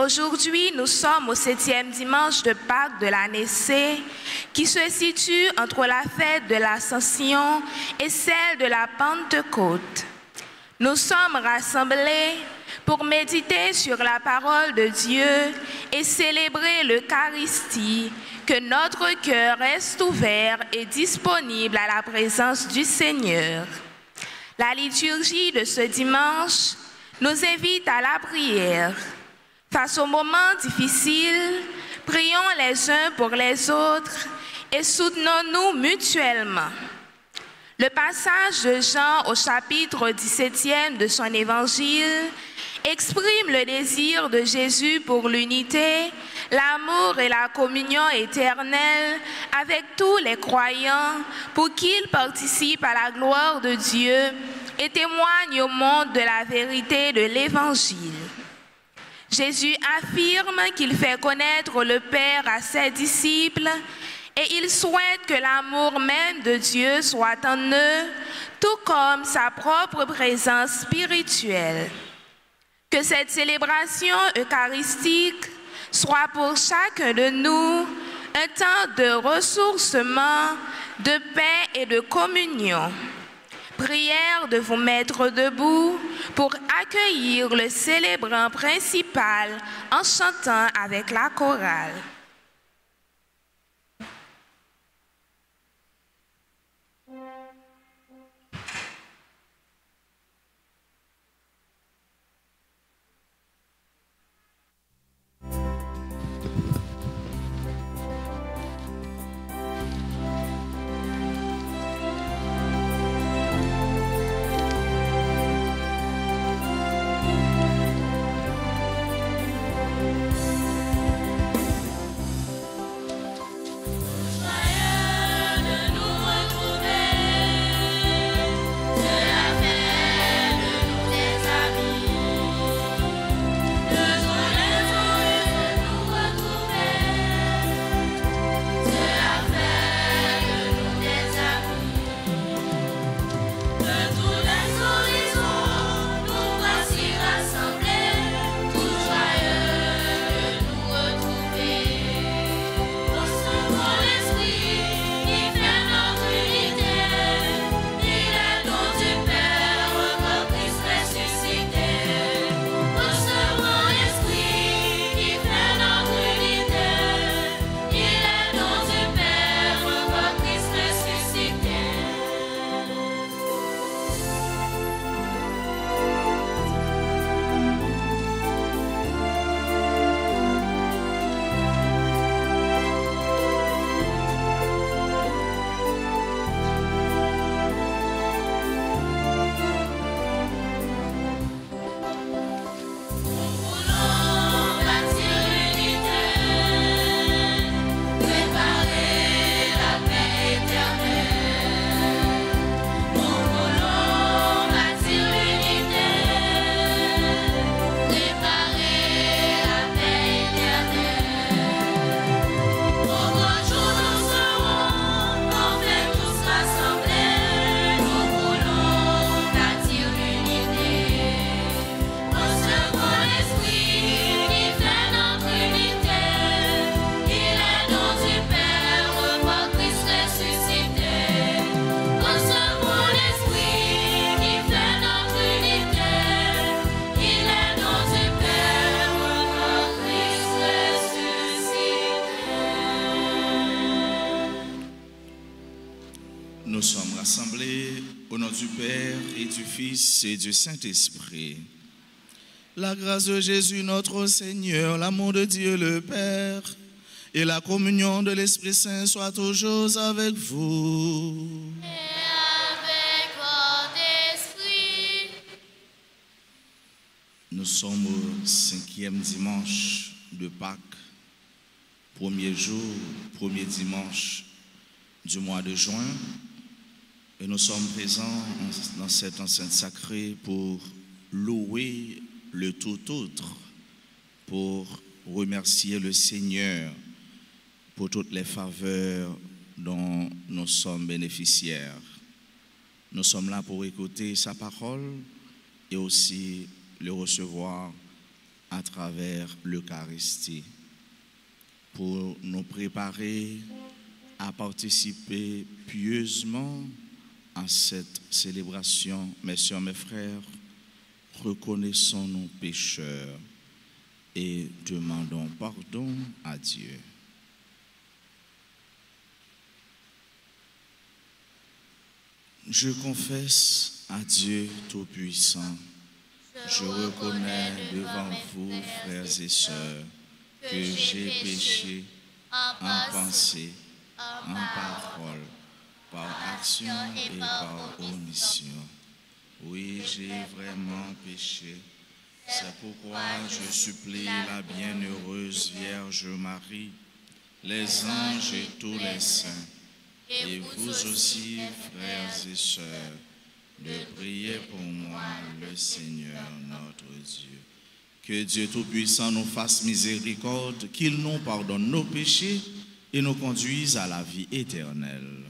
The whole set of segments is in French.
Aujourd'hui, nous sommes au 7e dimanche de Pâques de l'année C, qui se situe entre la fête de l'Ascension et celle de la Pentecôte. Nous sommes rassemblés pour méditer sur la parole de Dieu et célébrer l'Eucharistie, que notre cœur reste ouvert et disponible à la présence du Seigneur. La liturgie de ce dimanche nous invite à la prière. Face aux moments difficiles, prions les uns pour les autres et soutenons-nous mutuellement. Le passage de Jean au chapitre 17e de son évangile exprime le désir de Jésus pour l'unité, l'amour et la communion éternelle avec tous les croyants pour qu'ils participent à la gloire de Dieu et témoignent au monde de la vérité de l'Évangile. Jésus affirme qu'il fait connaître le Père à ses disciples et il souhaite que l'amour même de Dieu soit en eux, tout comme sa propre présence spirituelle. Que cette célébration eucharistique soit pour chacun de nous un temps de ressourcement, de paix et de communion. Prière de vous mettre debout pour accueillir le célébrant principal en chantant avec la chorale. Nous sommes rassemblés au nom du Père et du Fils et du Saint-Esprit. La grâce de Jésus notre Seigneur, l'amour de Dieu le Père et la communion de l'Esprit Saint soient toujours avec vous. Et avec votre esprit. Nous sommes au 5e dimanche de Pâques, premier jour, premier dimanche du mois de juin. Et nous sommes présents dans cette enceinte sacrée pour louer le tout autre, pour remercier le Seigneur pour toutes les faveurs dont nous sommes bénéficiaires. Nous sommes là pour écouter sa parole et aussi le recevoir à travers l'Eucharistie pour nous préparer à participer pieusement à cette célébration. Mes sœurs, mes frères, reconnaissons nos pécheurs et demandons pardon à Dieu. Je confesse à Dieu Tout-Puissant, je reconnais devant vous, frères et sœurs, que j'ai péché en pensée, en parole, par action et par omission. Oui, j'ai vraiment péché. C'est pourquoi je supplie la bienheureuse Vierge Marie, les anges et tous les saints, et vous aussi, frères et sœurs, de prier pour moi, le Seigneur notre Dieu. Que Dieu Tout-Puissant nous fasse miséricorde, qu'il nous pardonne nos péchés et nous conduise à la vie éternelle.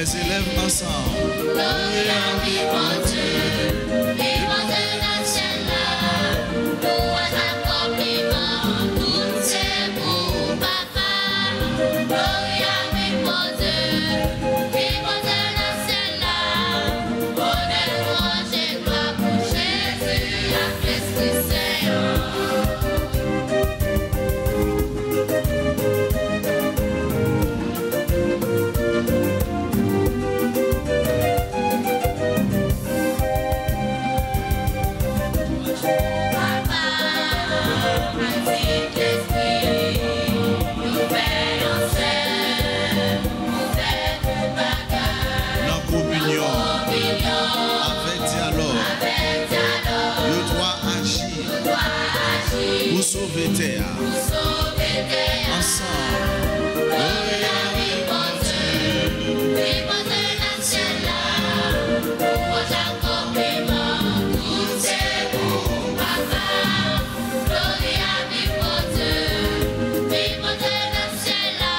les élèves ensemble. Gloria vivant Dieu, vivant de la ciel-là, louange accomplissement, tout c'est pour papa. Gloria vivant Dieu, vivant de la ciel-là, honneur, louange et gloire pour Jésus, à Christ Seigneur. Pour sauver terre, ensemble, gloria vivant Dieu, vivant de la ciel-là, louange accomplissement, tout c'est pour papa. Gloria vivant Dieu, vivant de la ciel-là,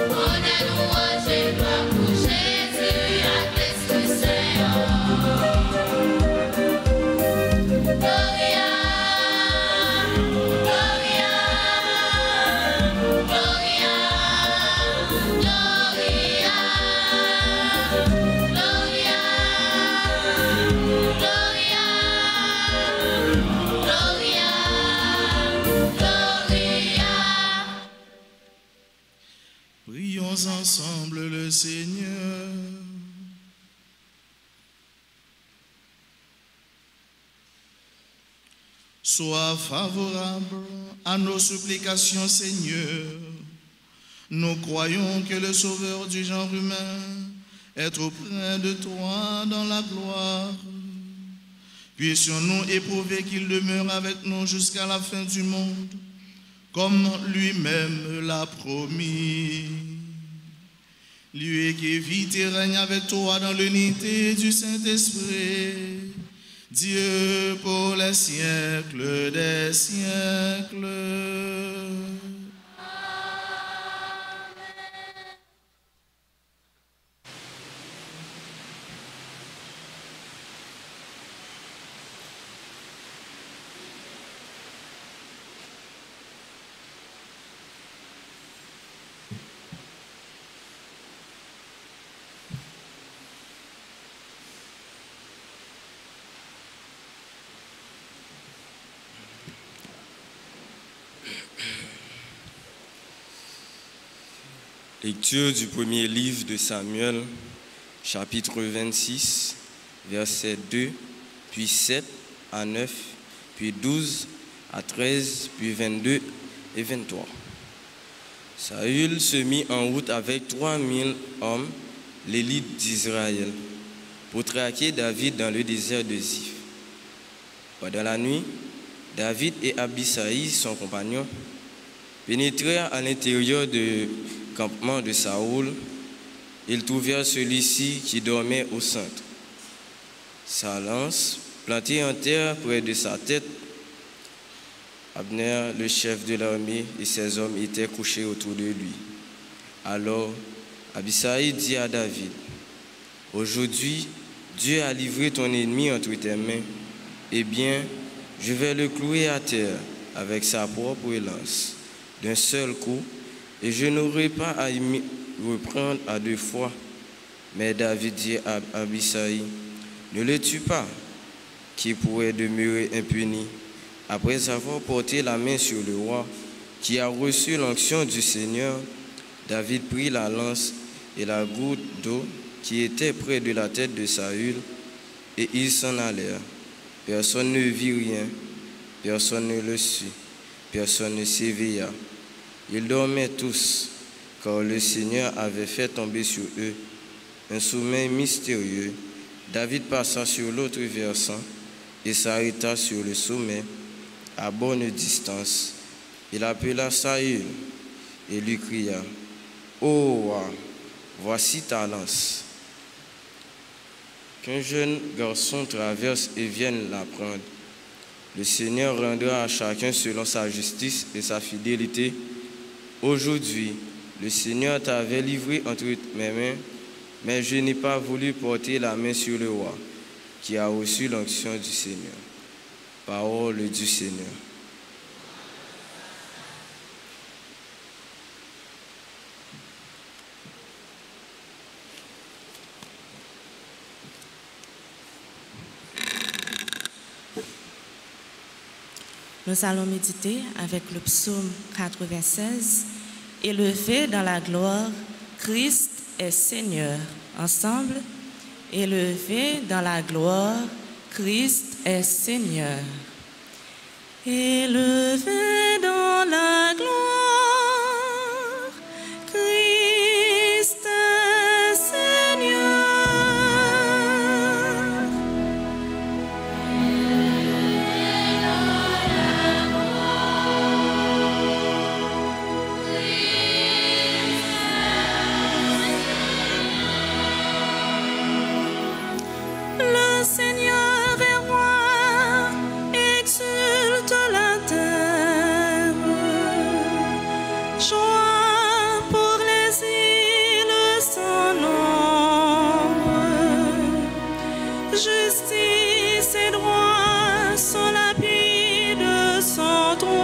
honneur, louange et gloire pour Jésus, à Christ Seigneur. Gloria. Prions ensemble le Seigneur. Sois favorable à nos supplications, Seigneur. Nous croyons que le Sauveur du genre humain est auprès de toi dans la gloire. Puissions-nous éprouver qu'il demeure avec nous jusqu'à la fin du monde, comme lui-même l'a promis. Lui qui vit et règne avec toi dans l'unité du Saint-Esprit, Dieu pour les siècles des siècles. Lecture du premier livre de Samuel, chapitre 26, versets 2, puis 7 à 9, puis 12 à 13, puis 22 et 23. Saül se mit en route avec 3000 hommes, l'élite d'Israël, pour traquer David dans le désert de Ziph. Pendant la nuit, David et Abisai, son compagnon, pénétrèrent à l'intérieur du campement de Saoul. Ils trouvèrent celui-ci qui dormait au centre. Sa lance plantée en terre près de sa tête. Abner, le chef de l'armée, et ses hommes étaient couchés autour de lui. Alors Abisai dit à David: « Aujourd'hui, Dieu a livré ton ennemi entre tes mains. Eh bien, je vais le clouer à terre avec sa propre lance, d'un seul coup, et je n'aurai pas à y reprendre à deux fois. » Mais David dit à Abisai: « Ne le tue pas, qui pourrait demeurer impuni. » Après avoir porté la main sur le roi, qui a reçu l'onction du Seigneur, David prit la lance et la goutte d'eau qui était près de la tête de Saül, et ils s'en allèrent. Personne ne vit rien, personne ne le sut, personne ne s'éveilla. Ils dormaient tous, car le Seigneur avait fait tomber sur eux un sommeil mystérieux. David passa sur l'autre versant et s'arrêta sur le sommet à bonne distance. Il appela Saül et lui cria: « Ô roi, voici ta lance. » Qu'un jeune garçon traverse et vienne la prendre. Le Seigneur rendra à chacun selon sa justice et sa fidélité. Aujourd'hui, le Seigneur t'avait livré entre mes mains, mais je n'ai pas voulu porter la main sur le roi, qui a reçu l'onction du Seigneur. Parole du Seigneur. Nous allons méditer avec le psaume 96, Élevé dans la gloire, Christ est Seigneur. Ensemble, élevé dans la gloire, Christ est Seigneur. Élevé dans la gloire, Christ est Seigneur. Le Seigneur est roi, exulte la terre. Joie pour les îles sans nombre. Justice et droit sont l'appui de son trône.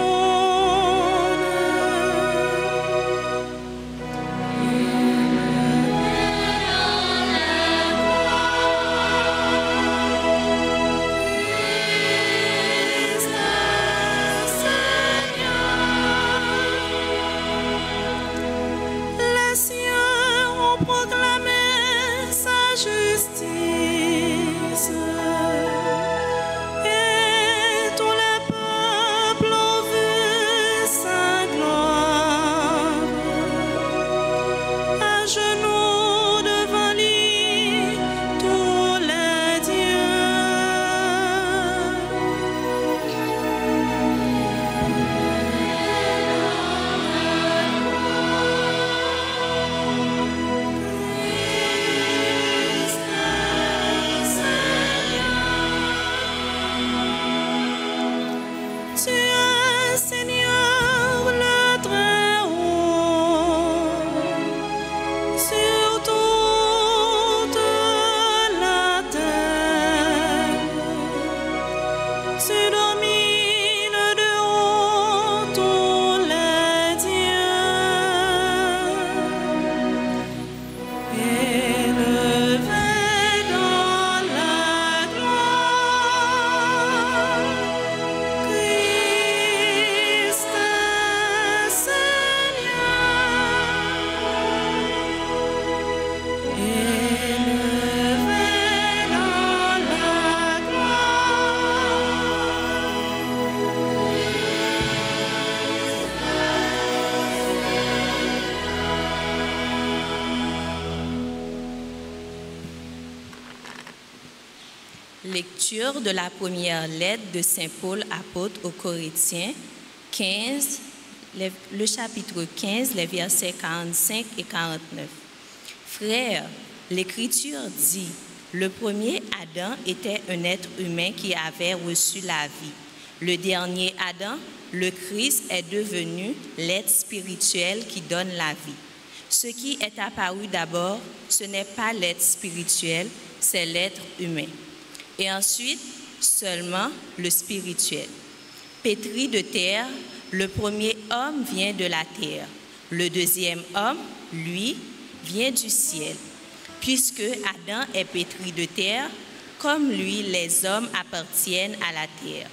Les cieux ont proclamé sa justice et tous les peuples ont vu sa gloire. À genoux devant lui, tous les dieux. Tu es Seigneur le Très-Haut, sur toute la terre. Tu domines de haut tous les dieux. Élevé dans la gloire, Christ est Seigneur. Élevé dans la Lecture de la première lettre de Saint Paul apôtre aux Corinthiens, 15, le chapitre 15, les versets 45 et 49. Frères, l'Écriture dit, le premier Adam était un être humain qui avait reçu la vie. Le dernier Adam, le Christ, est devenu l'être spirituel qui donne la vie. Ce qui est apparu d'abord, ce n'est pas l'être spirituel, c'est l'être humain. Et ensuite, seulement le spirituel. Pétri de terre, le premier homme vient de la terre. Le deuxième homme, lui, vient du ciel. Puisque Adam est pétri de terre, comme lui, les hommes appartiennent à la terre.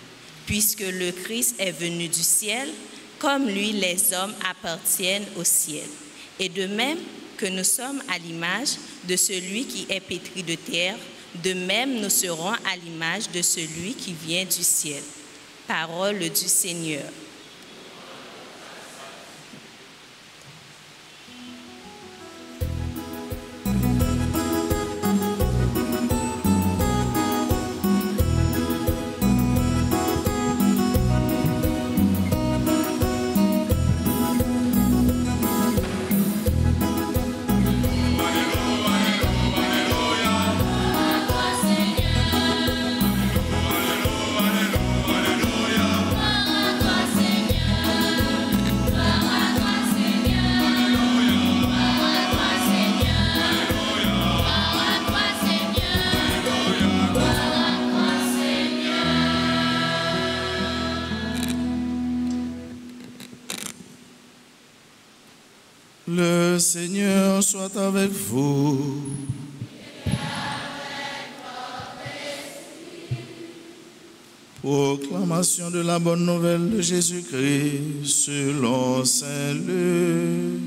Puisque le Christ est venu du ciel, comme lui, les hommes appartiennent au ciel. Et de même que nous sommes à l'image de celui qui est pétri de terre, de même nous serons à l'image de celui qui vient du ciel. Parole du Seigneur. Alléluia. Le Seigneur soit avec vous. Proclamation de la bonne nouvelle de Jésus-Christ selon saint Luc.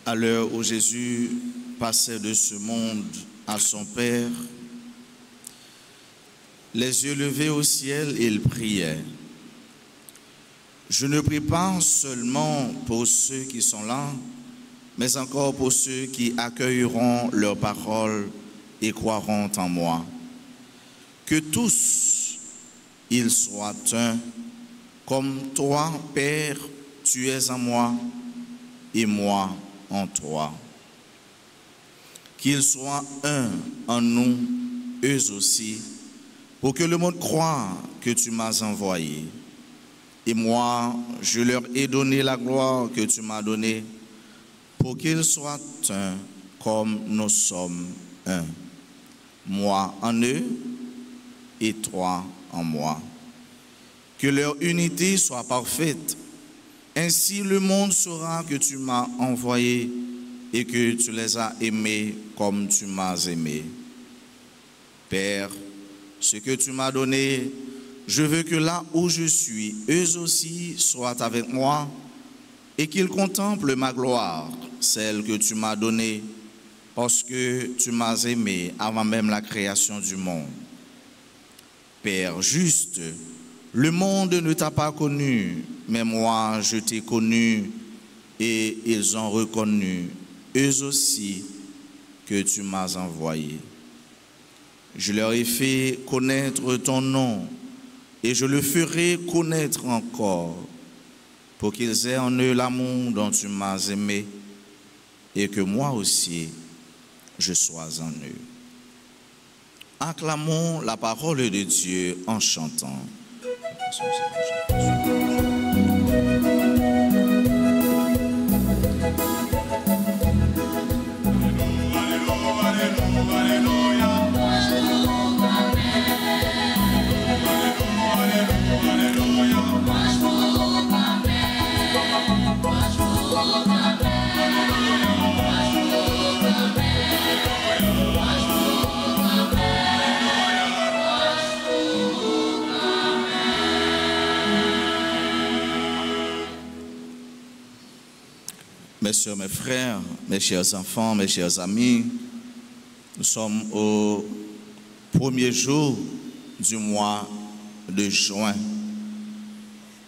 À l'heure où Jésus passait de ce monde à son Père, les yeux levés au ciel, il priait. Je ne prie pas seulement pour ceux qui sont là, mais encore pour ceux qui accueilleront leurs paroles et croiront en moi. Que tous, ils soient un, comme toi, Père, tu es en moi et moi en toi. Qu'ils soient un en nous, eux aussi, pour que le monde croie que tu m'as envoyé. Et moi, je leur ai donné la gloire que tu m'as donnée, pour qu'ils soient un comme nous sommes un. Moi en eux et toi en moi. Que leur unité soit parfaite. Ainsi le monde saura que tu m'as envoyé et que tu les as aimés comme tu m'as aimé. Père, ce que tu m'as donné, je veux que là où je suis, eux aussi soient avec moi et qu'ils contemplent ma gloire, celle que tu m'as donnée, parce que tu m'as aimé avant même la création du monde. Père juste, le monde ne t'a pas connu, mais moi je t'ai connu et ils ont reconnu, eux aussi, que tu m'as envoyé. Je leur ai fait connaître ton nom et je le ferai connaître encore pour qu'ils aient en eux l'amour dont tu m'as aimé et que moi aussi je sois en eux. Acclamons la parole de Dieu en chantant. Mes soeurs, mes frères, mes chers enfants, mes chers amis, nous sommes au premier jour du mois de juin.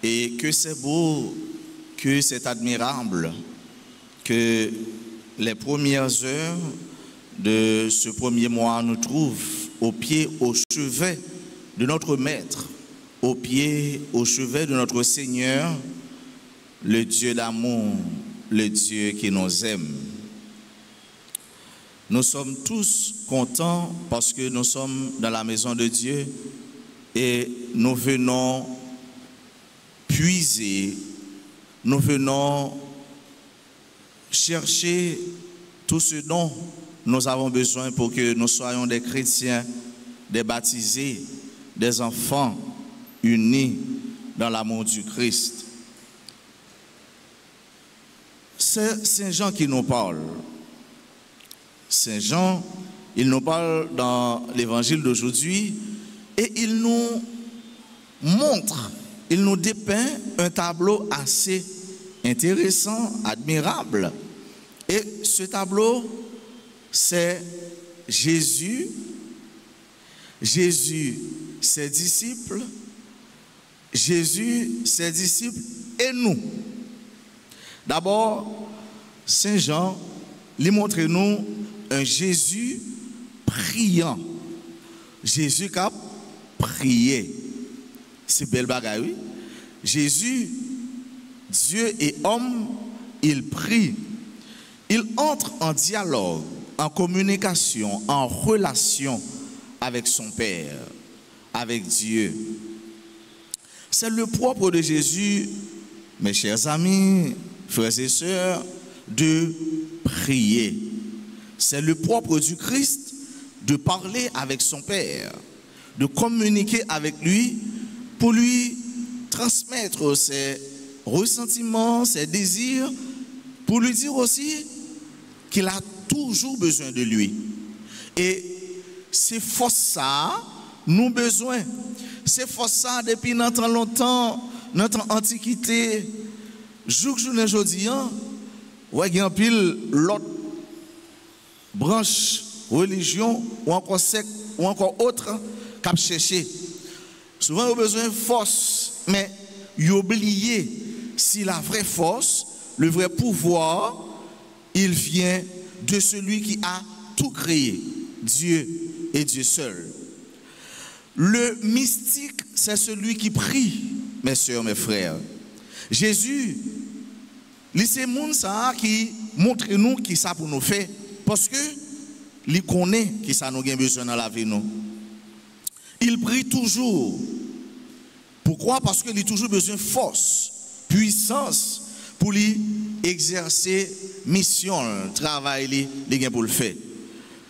Et que c'est beau, que c'est admirable que les premières heures de ce premier mois nous trouvent au pied, au chevet de notre Maître, au pied, au chevet de notre Seigneur, le Dieu d'amour, le Dieu qui nous aime. Nous sommes tous contents parce que nous sommes dans la maison de Dieu et nous venons puiser, nous venons chercher tout ce dont nous avons besoin pour que nous soyons des chrétiens, des baptisés, des enfants unis dans l'amour du Christ. C'est Saint Jean qui nous parle. Saint Jean, il nous parle dans l'évangile d'aujourd'hui et il nous montre, il nous dépeint un tableau assez intéressant, admirable. Et ce tableau, c'est Jésus, ses disciples, Jésus, ses disciples et nous. D'abord, Saint Jean lui montre nous un Jésus priant. Jésus qui a prié. C'est belle bagaille, oui. Jésus, Dieu et homme, il prie. Il entre en dialogue, en communication, en relation avec son Père, avec Dieu. C'est le propre de Jésus, mes chers amis, frères et sœurs, de prier. C'est le propre du Christ de parler avec son Père, de communiquer avec lui pour lui transmettre ses ressentiments, ses désirs, pour lui dire aussi qu'il a toujours besoin de lui. Et c'est force ça, nous besoin. C'est force ça depuis notre longtemps, notre antiquité. Jour aujourd'hui, ouais, il y a un pile l'autre branche, religion ou encore secte ou encore autre qu'a cherché. Souvent, il a besoin de force, mais il oublie si la vraie force, le vrai pouvoir, il vient de celui qui a tout créé, Dieu et Dieu seul. Le mystique, c'est celui qui prie, mes soeurs, mes frères. Jésus, c'est moun ça qui montre nous qui ça pour nous faire, parce que il connaît qui ça nous a besoin dans la vie nous. Il prie toujours. Pourquoi? Parce qu'il a toujours besoin de force, puissance pour lui exercer mission, travail pour le faire.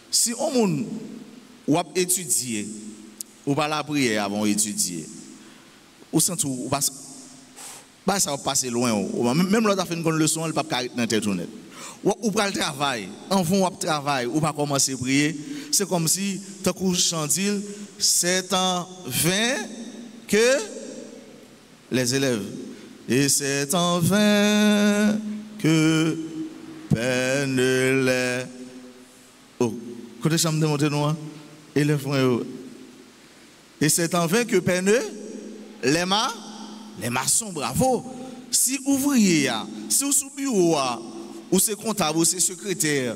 Si on ou étudier, ou pas la prière avant d'étudier, ou sent ou pas ça va passer loin. Même l'autre a fait une leçon, elle pas carré dans tête net. Ou pas le travail, en fond ou travail, ou pas commencer à prier, c'est comme si tu couches chandile, c'est en vain que les élèves. Et c'est en vain que peine les. Oh, côté chambre de monter noir, élèves. Et c'est en vain que peine les maçons, bravo. Si ouvrier, si vous sous bureau, ou c'est comptable, ou c'est secrétaire,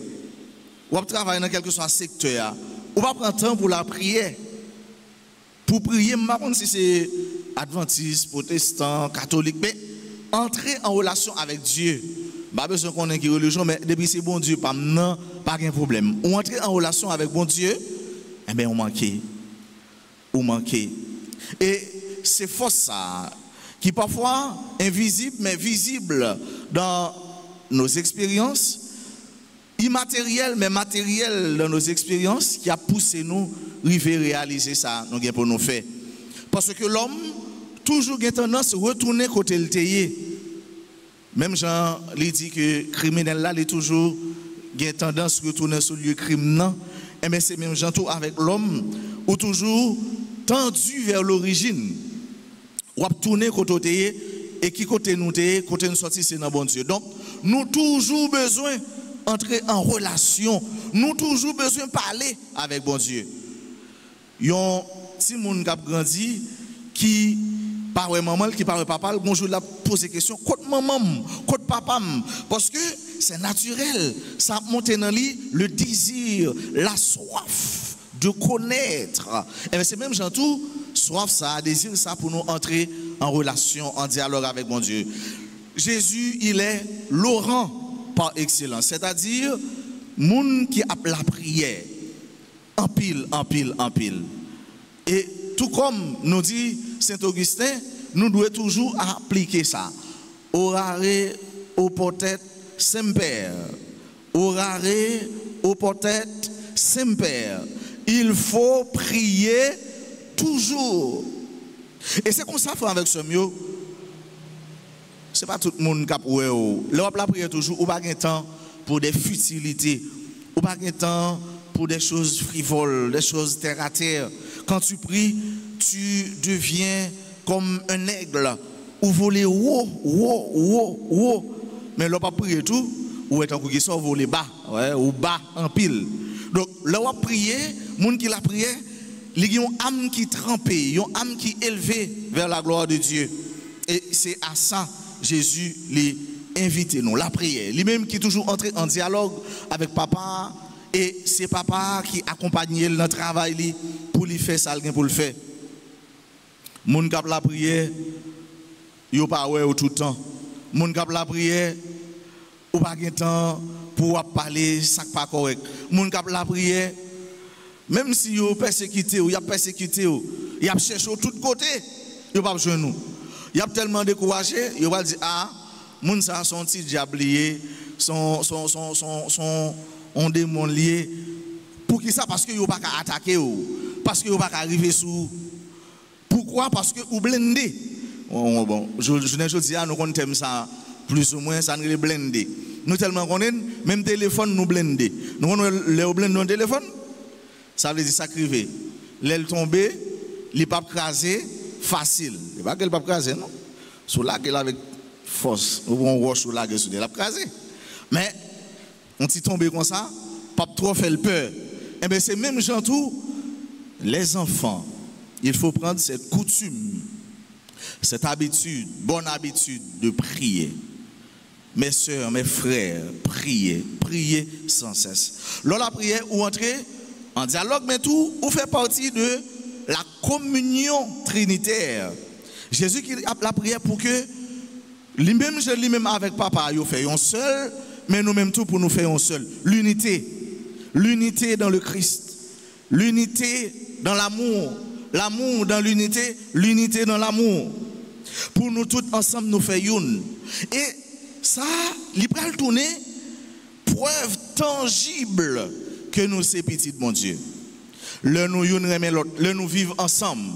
ou travailler dans quelque soit secteur, ou va prendre temps pour la prière. Pour prier, je ne sais pas si c'est adventiste, protestant, catholique, mais entrer en relation avec Dieu. Pas besoin qu'on ait une religion, mais depuis c'est bon Dieu, pas de problème. Ou entrer en relation avec bon Dieu, eh bien, on manque. Ou manquer. Et c'est force ça, qui parfois invisible, mais visible dans nos expériences, immatériel, mais matériel dans nos expériences, qui a poussé nous à réaliser ça, nous pour nous faire. Parce que l'homme, toujours a tendance à retourner côté le théier. Même Jean lui dit que le criminel là, il a toujours tendance à retourner sur le lieu criminel. Et bien c'est même Jean tout avec l'homme, ou toujours tendu vers l'origine. Ou à tourner côté le théier, et qui côté nous théier, côté nous sortir, c'est dans bon Dieu. Donc, nous toujours besoin d'entrer en relation. Nous toujours besoin de parler avec bon Dieu. Yon si moun qui a grandi, qui parle maman, qui parle papa, bonjour la pose des questions, côté maman, côté papa, parce que c'est naturel, ça monte dans lui le désir, la soif de connaître. Et bien c'est même tout, soif ça, désir ça pour nous entrer en relation, en dialogue avec mon Dieu. Jésus, il est l'orant par excellence, c'est-à-dire moun qui a la prière. En pile, en pile, en pile. Et tout comme nous dit Saint-Augustin, nous devons toujours appliquer ça. Orare au potet semper. Orare au potet semper. Il faut prier toujours. Et c'est comme ça qu'on fait avec ce mieux. Ce n'est pas tout le monde qui a prié. L'Europe la prière toujours, ou pas de temps pour des futilités, ou pas de temps pour des choses frivoles, des choses terre à terre. Quand tu pries, tu deviens comme un aigle, ou voler haut. Mais l'on pas prier tout, ou est en qui sort voler bas, ouais, ou bas en pile. Donc, l'on a prié, moun qui l'a prié, il y a une âme qui trempée, une âme qui élevée vers la gloire de Dieu. Et c'est à ça Jésus les invite nous, la prière. Lui-même qui est toujours entré en dialogue avec papa. Et c'est papa qui accompagne dans le travail pour lui faire ça, pour le faire. Moun k'ap la prière, yo pas ouais tout le temps. Moun k'ap la prière, ou pas de temps pour parler ça pas correct. Moun k'ap la prière, même si yo persécuté ou y a persécuté ou y a cherché de tous côtés, yo pas besoin nous. Y a tellement découragé, yo va dire ah moun ça son petit diable lié, son on démon lié. Pour qui ça? Parce que yo pas qu'à attaquer ou, parce que yo pas qu'à arriver sous. Pourquoi? Parce que ou blindé. Bon, je dis à nous qu'on aime ça plus ou moins, ça nous blindé. Nous tellement connaissons, même téléphone nous blindé. Nous on le blindé dans téléphone, ça veut dire sacrifier. L'aile tombée, il pas craser facile. Il pas qu'elle pas craser non. Sous la qu'elle avec force, on roche sous la gueule sous la craser. Mais on t'y tombe comme ça, pas trop faire peur. Et bien c'est même gens tout les enfants, il faut prendre cette coutume, cette habitude, bonne habitude de prier. Mes soeurs, mes frères, priez, priez sans cesse. Lors de la prière, ou entrer en dialogue, mais tout, ou fait partie de la communion trinitaire. Jésus qui a la prière pour que lui-même avec papa, il fait un seul, mais nous-mêmes tout pour nous faire un seul. L'unité. L'unité dans le Christ. L'unité dans l'amour. L'amour dans l'unité. L'unité dans l'amour. Pour nous tous ensemble, nous faisons une. Et ça, il peut le tourner preuve tangible que nous sommes petits, mon Dieu. Le nous remet l'autre, le nous vivre ensemble.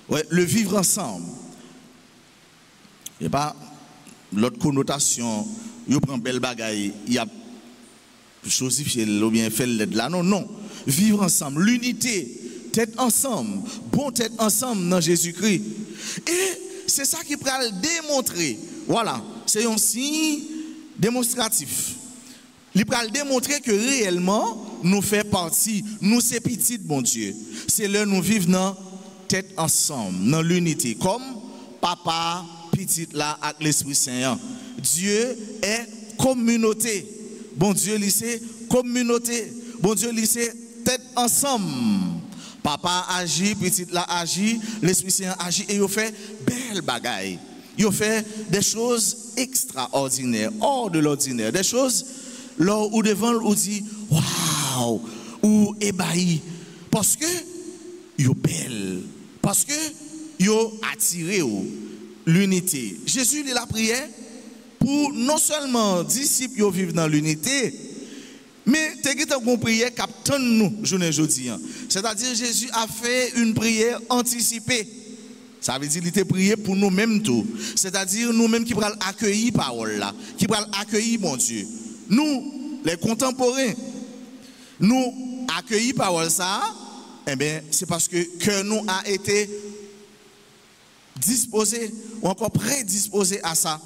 Ouais, le vivre ensemble. Et pas l'autre connotation, il prend belle bagaille, il y a chosifié ou bien fait l'aide là. Non, non. Vivre ensemble, l'unité, tête ensemble, bon tête ensemble dans Jésus-Christ. Et c'est ça qui peut le démontrer. Voilà, c'est un signe démonstratif. Il peut le démontrer que réellement, nous faisons partie, nous sommes petits, bon Dieu. C'est là nous vivons dans tête ensemble, dans l'unité, comme papa, petit là, avec l'Esprit Saint. Dieu est communauté. Bon Dieu, c'est communauté. Bon Dieu, c'est tête ensemble. Papa agit, petit là agit, l'Esprit Saint agit et il fait belle bagaille. Il fait des choses extraordinaires, hors de l'ordinaire, des choses là où devant on dit waouh, ou ébahi, parce que yo belle, parce que yo attiré l'unité. Jésus il a prié pour non seulement disciples yo vivent dans l'unité, mais t'es qu'on prière captain nous journée aujourd'hui. C'est-à-dire Jésus a fait une prière anticipée. Ça veut dire qu'il était prié pour nous-mêmes tout. C'est-à-dire nous-mêmes qui pourrons accueillir parole là, qui pourrons accueillir mon Dieu. Nous, les contemporains, nous accueillir parole ça, eh bien, c'est parce que nous a été disposé ou encore prédisposé à ça.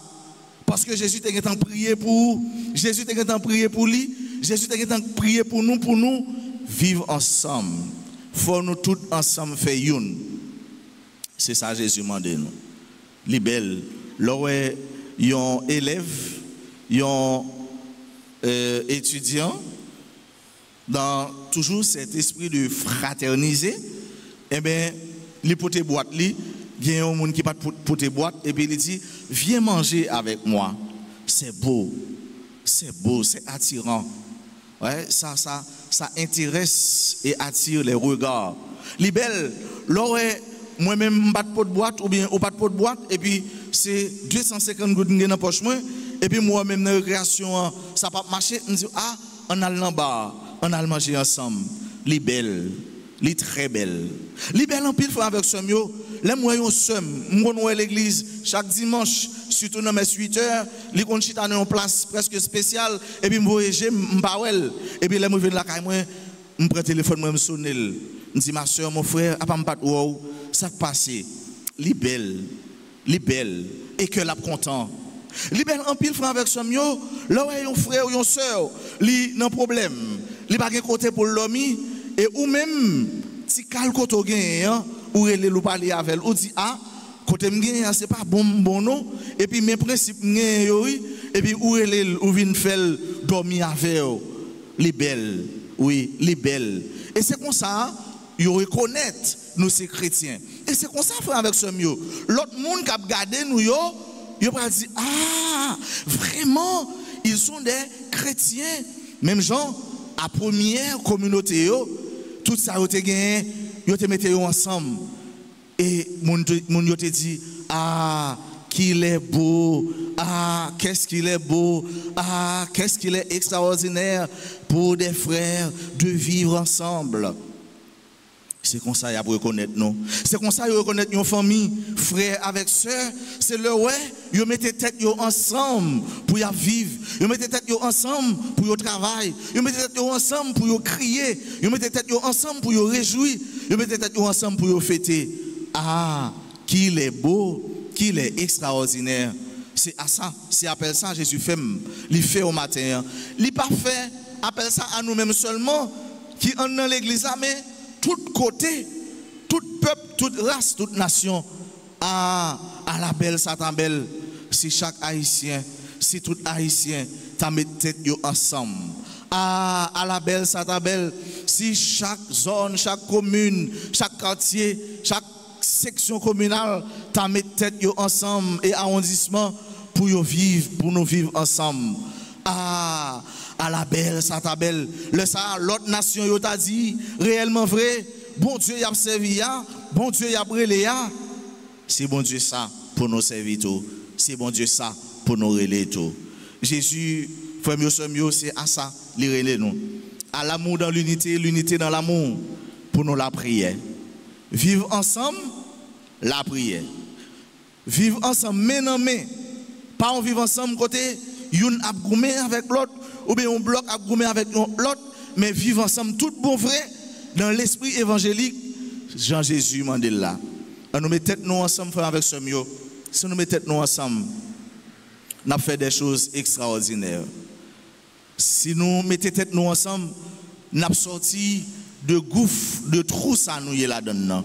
Parce que Jésus était en prier pour Jésus était en prier pour lui, Jésus était en prier pour nous vivre ensemble. Faut nous tous ensemble faire une. C'est ça Jésus m'a dit nous. Les belles, là ils ont élèves, ils ont étudiants dans toujours cet esprit de fraterniser. Eh bien, les potes boîte li, il y a un monde qui pas pote boîte et puis il dit viens manger avec moi. C'est beau, c'est attirant. Ouais, ça intéresse et attire les regards. Les belles, là moi-même pas de pot de boîte ou bien pas de pot de boîte et puis c'est 250 gouttes dans poche moi et puis moi-même dans récréation ça pas marcher on dit ah on a en bas on a manger ensemble les belles les très belles les belles en pile fois avec somme yo les moyens somme moi à l'église chaque dimanche surtout dans mes 8h les kon chita dans une place presque spéciale et puis me voyager m'pawel et puis les moi venir la caille moi me prend téléphone moi me sonner me dit ma soeur mon frère a pas me battre wow ça passe, les belles, et que la content. Les belles en pile frère avec son yo, là où yon frère ou yon soeur, li nan problème, li pas gen côté pour l'homme et ou même si kal koto gen ou elle ou parler avec ou dit ah côté m'gen c'est pas bon non et puis mes principes gen yo et puis ou elle ou vinn faire dormir avec les belles, oui, les belles. Et c'est comme ça ils reconnaissent nous ces chrétiens. Et c'est comme ça frère avec ce mieux. L'autre monde qui a regardé nous il va dire ah vraiment ils sont des chrétiens. Même gens à première communauté tout ça yo te gagné, yo te mettez ensemble et mon yo te dit ah qu'il est beau ah, qu'est-ce qu'il est beau, ah, qu'est-ce qu'il est extraordinaire pour des frères de vivre ensemble. C'est comme ça qu'il faut reconnaître nous. C'est comme ça qu'il faut reconnaître nos familles, frères avec sœurs. C'est le ouais, ils mettent tête ensemble pour y vivre. Ils mettent tête ensemble pour y travailler. Ils mettent tête ensemble pour y crier. Ils mettent tête ensemble pour y réjouir. Ils mettent tête ensemble pour y fêter. Ah, qu'il est beau, qu'il est extraordinaire. C'est à ça, c'est appelle ça Jésus fait, il fait au matin. Il pas fait, appelle ça à nous-mêmes seulement, qui en dans l'église, mais tout côté, tout peuple, toute race, toute nation, à la belle, ça ta belle. Si chaque haïtien, si tout haïtien, t'as mis tête ensemble. À la belle, ça ta belle. Si chaque zone, chaque commune, chaque quartier, chaque section communale, t'as mis tête ensemble et arrondissement pour vivre, pour nous vivre ensemble. À la belle, ça ta belle. Le ça, l'autre nation, yo t'a dit, réellement vrai, bon Dieu y a servi, bon Dieu y a brûlé, c'est bon Dieu ça pour nous servir tout. C'est bon Dieu ça pour nous relayer tout. Jésus, frère mieux, c'est à ça, les relayer nous. À l'amour dans l'unité, l'unité dans l'amour, pour nous la prière. Vivre ensemble, la prière. Vivre ensemble, main dans main. Pas on vivre ensemble côté, une a goumé avec l'autre, ou bien on bloc a goumé avec l'autre, mais vivre ensemble, tout bon vrai, dans l'esprit évangélique, Jean-Jésus Mandela. Nous mettons nous ensemble, frère, avec ce mieux. Si nous mettons nous ensemble, nous fait des choses extraordinaires. Si nous mettons tête nous ensemble, nous avons sorti de gouffre, de trous à nous là-dedans.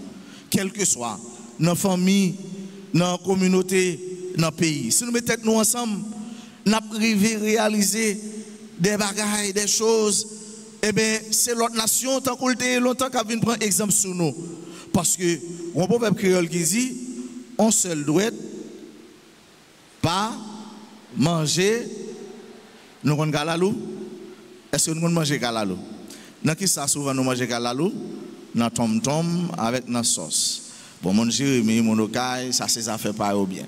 Quel que soit, dans la famille, dans la communauté, dans le pays. Si nous mettons nous ensemble, nous avons réalisé des bagailles, des choses. Eh bien, c'est l'autre nation, tant qu'on a longtemps qu'à venir prendre exemple sur nous. Parce que, on peut faire créole qui dit, on seul doit pas manger, nous avons galalou. Est-ce que nous avons mangé galalou? Dans qui ça souvent nous mangeons galalou? Dans tom-tom avec la sauce. Bon, mon Jérémy, mon okaï, ça c'est affaire pas au bien.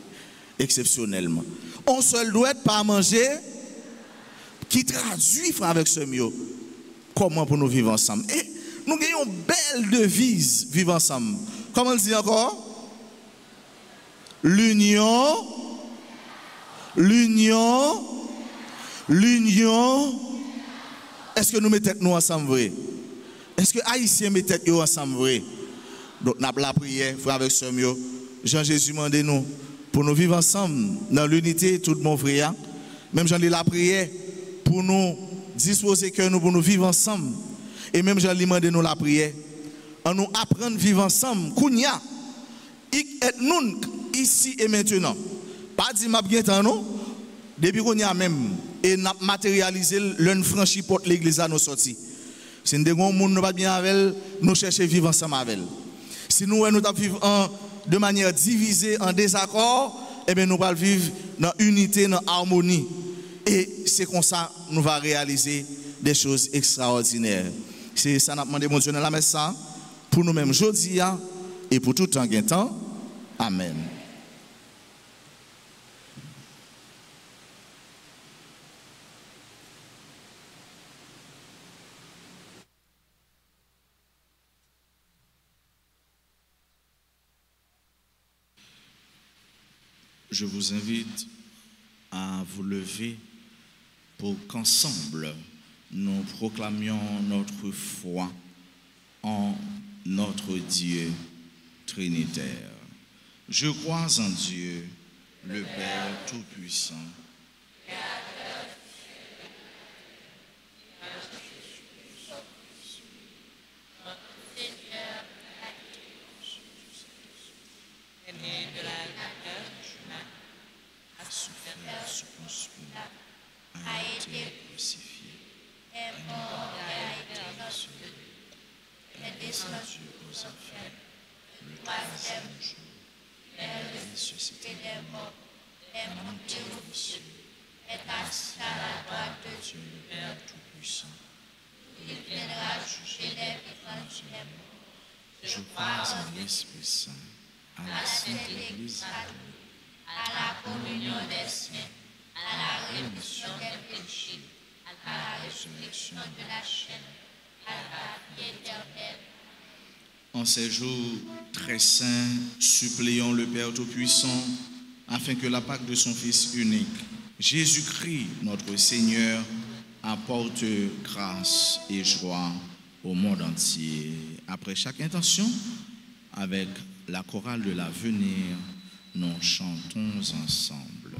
Exceptionnellement. On seul doit pas manger, qui traduit avec ce mieux. Comment pour nous vivre ensemble? Et nous gagnons une belle devise, vivre ensemble. Comment on dit encore? L'union, l'union, l'union. Est-ce que nous mettons nous ensemble vrai? Est-ce que Haïtiens mettent nous ensemble vrai? Donc, nous avons la prière, frère avec ce mieux. Jean-Jésus demande nous pour nous vivre ensemble dans l'unité, tout mon frère. Même Jean la prière pour nous disposer que nous pour nous vivre ensemble. Et même Jean demande nous la prière. On nous apprendre à vivre ensemble. Kounya, et nous ici et maintenant. Pas dit m'a bien temps non. Depuis qu'on y a même et n'a matérialisé l'un franchi porte l'église à nos sorties. Si nous avons monde nous pas bien avec nous chercher vivre ensemble avec. Si nous vivons de manière divisée en désaccord, eh bien nous allons vivre dans unité, dans harmonie. Et c'est comme ça que nous allons réaliser des choses extraordinaires. C'est ça nous demandé mon Dieu dans la messe pour nous-mêmes aujourd'hui et pour tout temps gain temps. Amen. Je vous invite à vous lever pour qu'ensemble nous proclamions notre foi en notre Dieu trinitaire. Je crois en Dieu, le Père Tout-Puissant, sous Ponce Pilate, a été crucifié, est mort et a été ressuscité, est descendu aux enfers, le troisième jour, il est ressuscité des morts, est monté aux cieux, est assis à la droite de Dieu le Père Tout-Puissant. Il viendra juger les vivants et les morts. Je crois en l'Esprit Saint, à la Sainte Église catholique, à la communion des saints, à la rémission des péchés, à la résurrection de la chair, à la vie éternelle. En ces jours très saints, supplions le Père Tout-Puissant afin que la Pâque de son Fils unique, Jésus-Christ, notre Seigneur, apporte grâce et joie au monde entier. Après chaque intention, avec la chorale de l'avenir, nous chantons ensemble.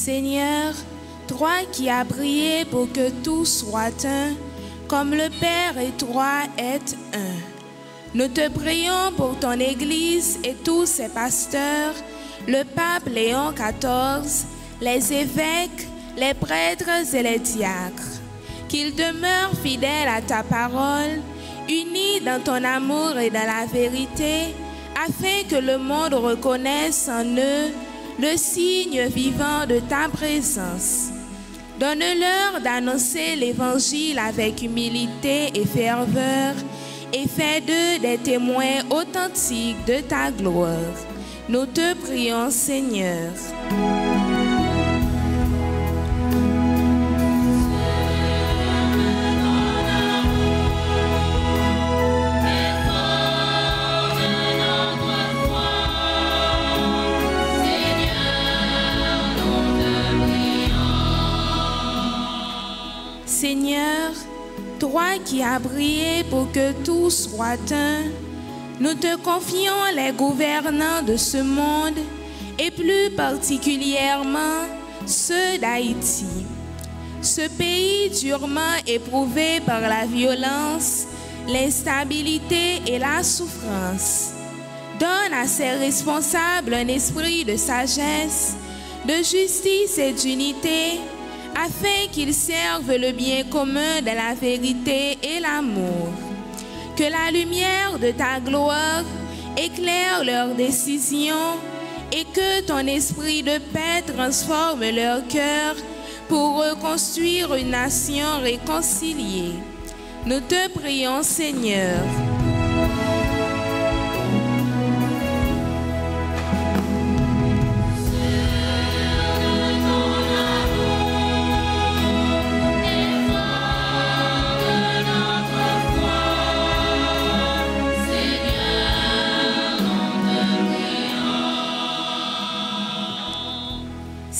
Seigneur, toi qui as prié pour que tout soit un, comme le Père et toi êtes un. Nous te prions pour ton Église et tous ses pasteurs, le pape Léon XIV, les évêques, les prêtres et les diacres, qu'ils demeurent fidèles à ta parole, unis dans ton amour et dans la vérité, afin que le monde reconnaisse en eux le signe vivant de ta présence. Donne-leur d'annoncer l'Évangile avec humilité et ferveur et fais d'eux des témoins authentiques de ta gloire. Nous te prions, Seigneur. Seigneur, toi qui as brillé pour que tout soit un, nous te confions les gouvernants de ce monde et plus particulièrement ceux d'Haïti. Ce pays durement éprouvé par la violence, l'instabilité et la souffrance. Donne à ses responsables un esprit de sagesse, de justice et d'unité, afin qu'ils servent le bien commun de la vérité et l'amour. Que la lumière de ta gloire éclaire leurs décisions et que ton esprit de paix transforme leur cœur pour reconstruire une nation réconciliée. Nous te prions, Seigneur.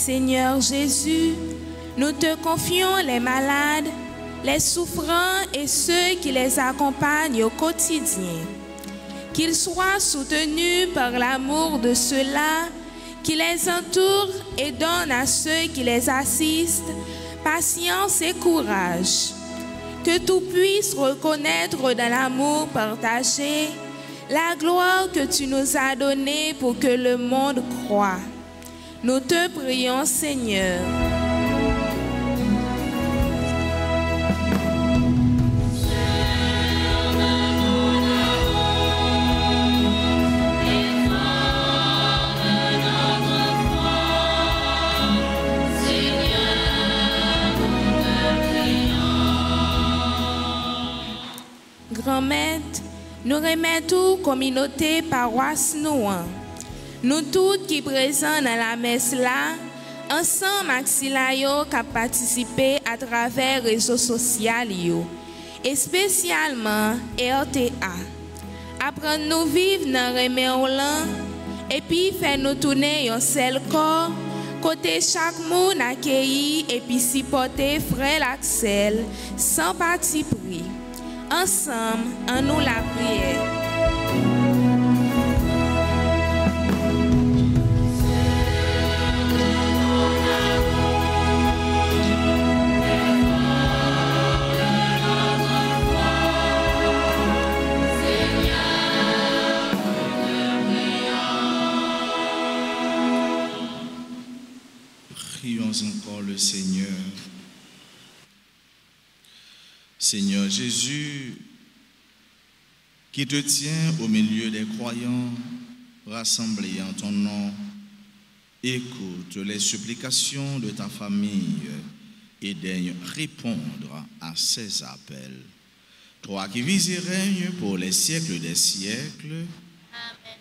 Seigneur Jésus, nous te confions les malades, les souffrants et ceux qui les accompagnent au quotidien. Qu'ils soient soutenus par l'amour de ceux-là qui les entourent et donnent à ceux qui les assistent patience et courage. Que tout puisse reconnaître dans l'amour partagé la gloire que tu nous as donnée pour que le monde croie. Nous te prions, Seigneur. Grand Maître, nous remettons communauté paroisse Nouan. Nous toutes qui présents dans la messe là, ensemble Maxilayo qui a participé à travers les réseaux sociaux et spécialement RTA. Apprendre-nous vivre dans Reméolan et puis faire-nous tourner un seul corps, côté chaque monde accueilli et puis supporter frère Axel sans parti pris. Ensemble, en nous la prière. Seigneur Jésus, qui te tient au milieu des croyants rassemblés en ton nom, écoute les supplications de ta famille et daigne répondre à ces appels. Toi qui vis et règnes pour les siècles des siècles. Amen.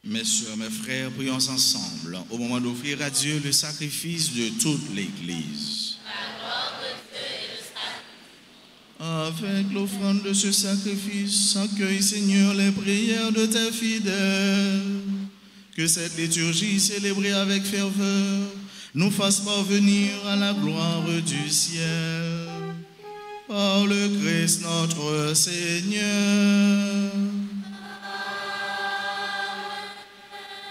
Mes soeurs, mes frères, prions ensemble au moment d'offrir à Dieu le sacrifice de toute l'Église. Avec l'offrande de ce sacrifice, accueille, Seigneur, les prières de tes fidèles. Que cette liturgie célébrée avec ferveur nous fasse parvenir à la gloire du ciel. Par le Christ notre Seigneur.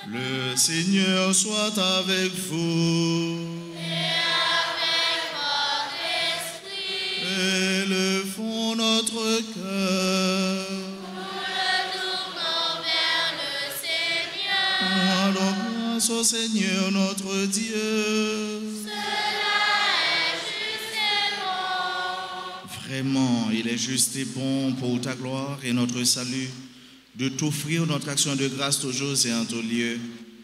Le Seigneur soit avec vous. Et avec votre esprit. Élevons notre cœur. Nous le tournons vers le Seigneur. Rendons grâce au Seigneur notre Dieu. Cela est juste et bon. Vraiment, il est juste et bon pour ta gloire et notre salut de t'offrir notre action de grâce toujours et en tout lieu.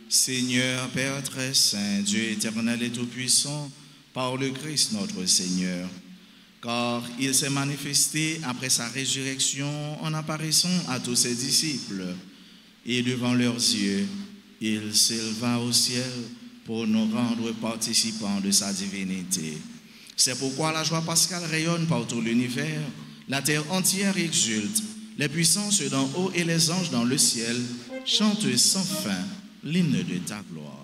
Seigneur, Père très saint, Dieu éternel et tout-puissant, par le Christ notre Seigneur. Car il s'est manifesté après sa résurrection en apparaissant à tous ses disciples. Et devant leurs yeux, il s'éleva au ciel pour nous rendre participants de sa divinité. C'est pourquoi la joie pascale rayonne par tout l'univers, la terre entière exulte. Les puissances d'en haut et les anges dans le ciel chantent sans fin l'hymne de ta gloire.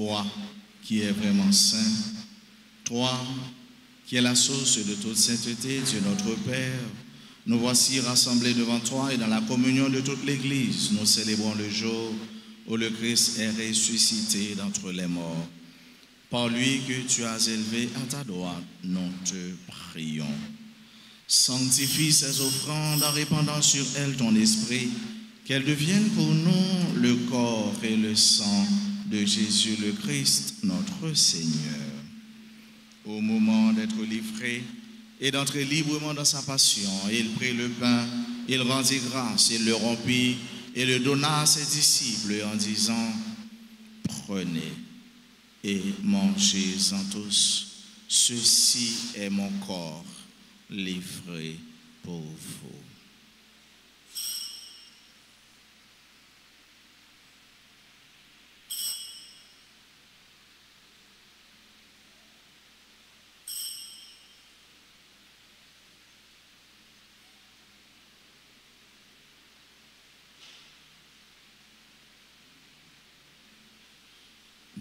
toi qui es vraiment saint, toi qui es la source de toute sainteté, Dieu notre Père, nous voici rassemblés devant toi et dans la communion de toute l'Église, nous célébrons le jour où le Christ est ressuscité d'entre les morts. Par lui que tu as élevé à ta droite, nous te prions. Sanctifie ces offrandes en répandant sur elles ton esprit, qu'elles deviennent pour nous le corps et le sang de Jésus le Christ, notre Seigneur. Au moment d'être livré et d'entrer librement dans sa passion, il prit le pain, il rendit grâce, il le rompit et le donna à ses disciples en disant, « Prenez et mangez-en tous, ceci est mon corps livré pour vous. »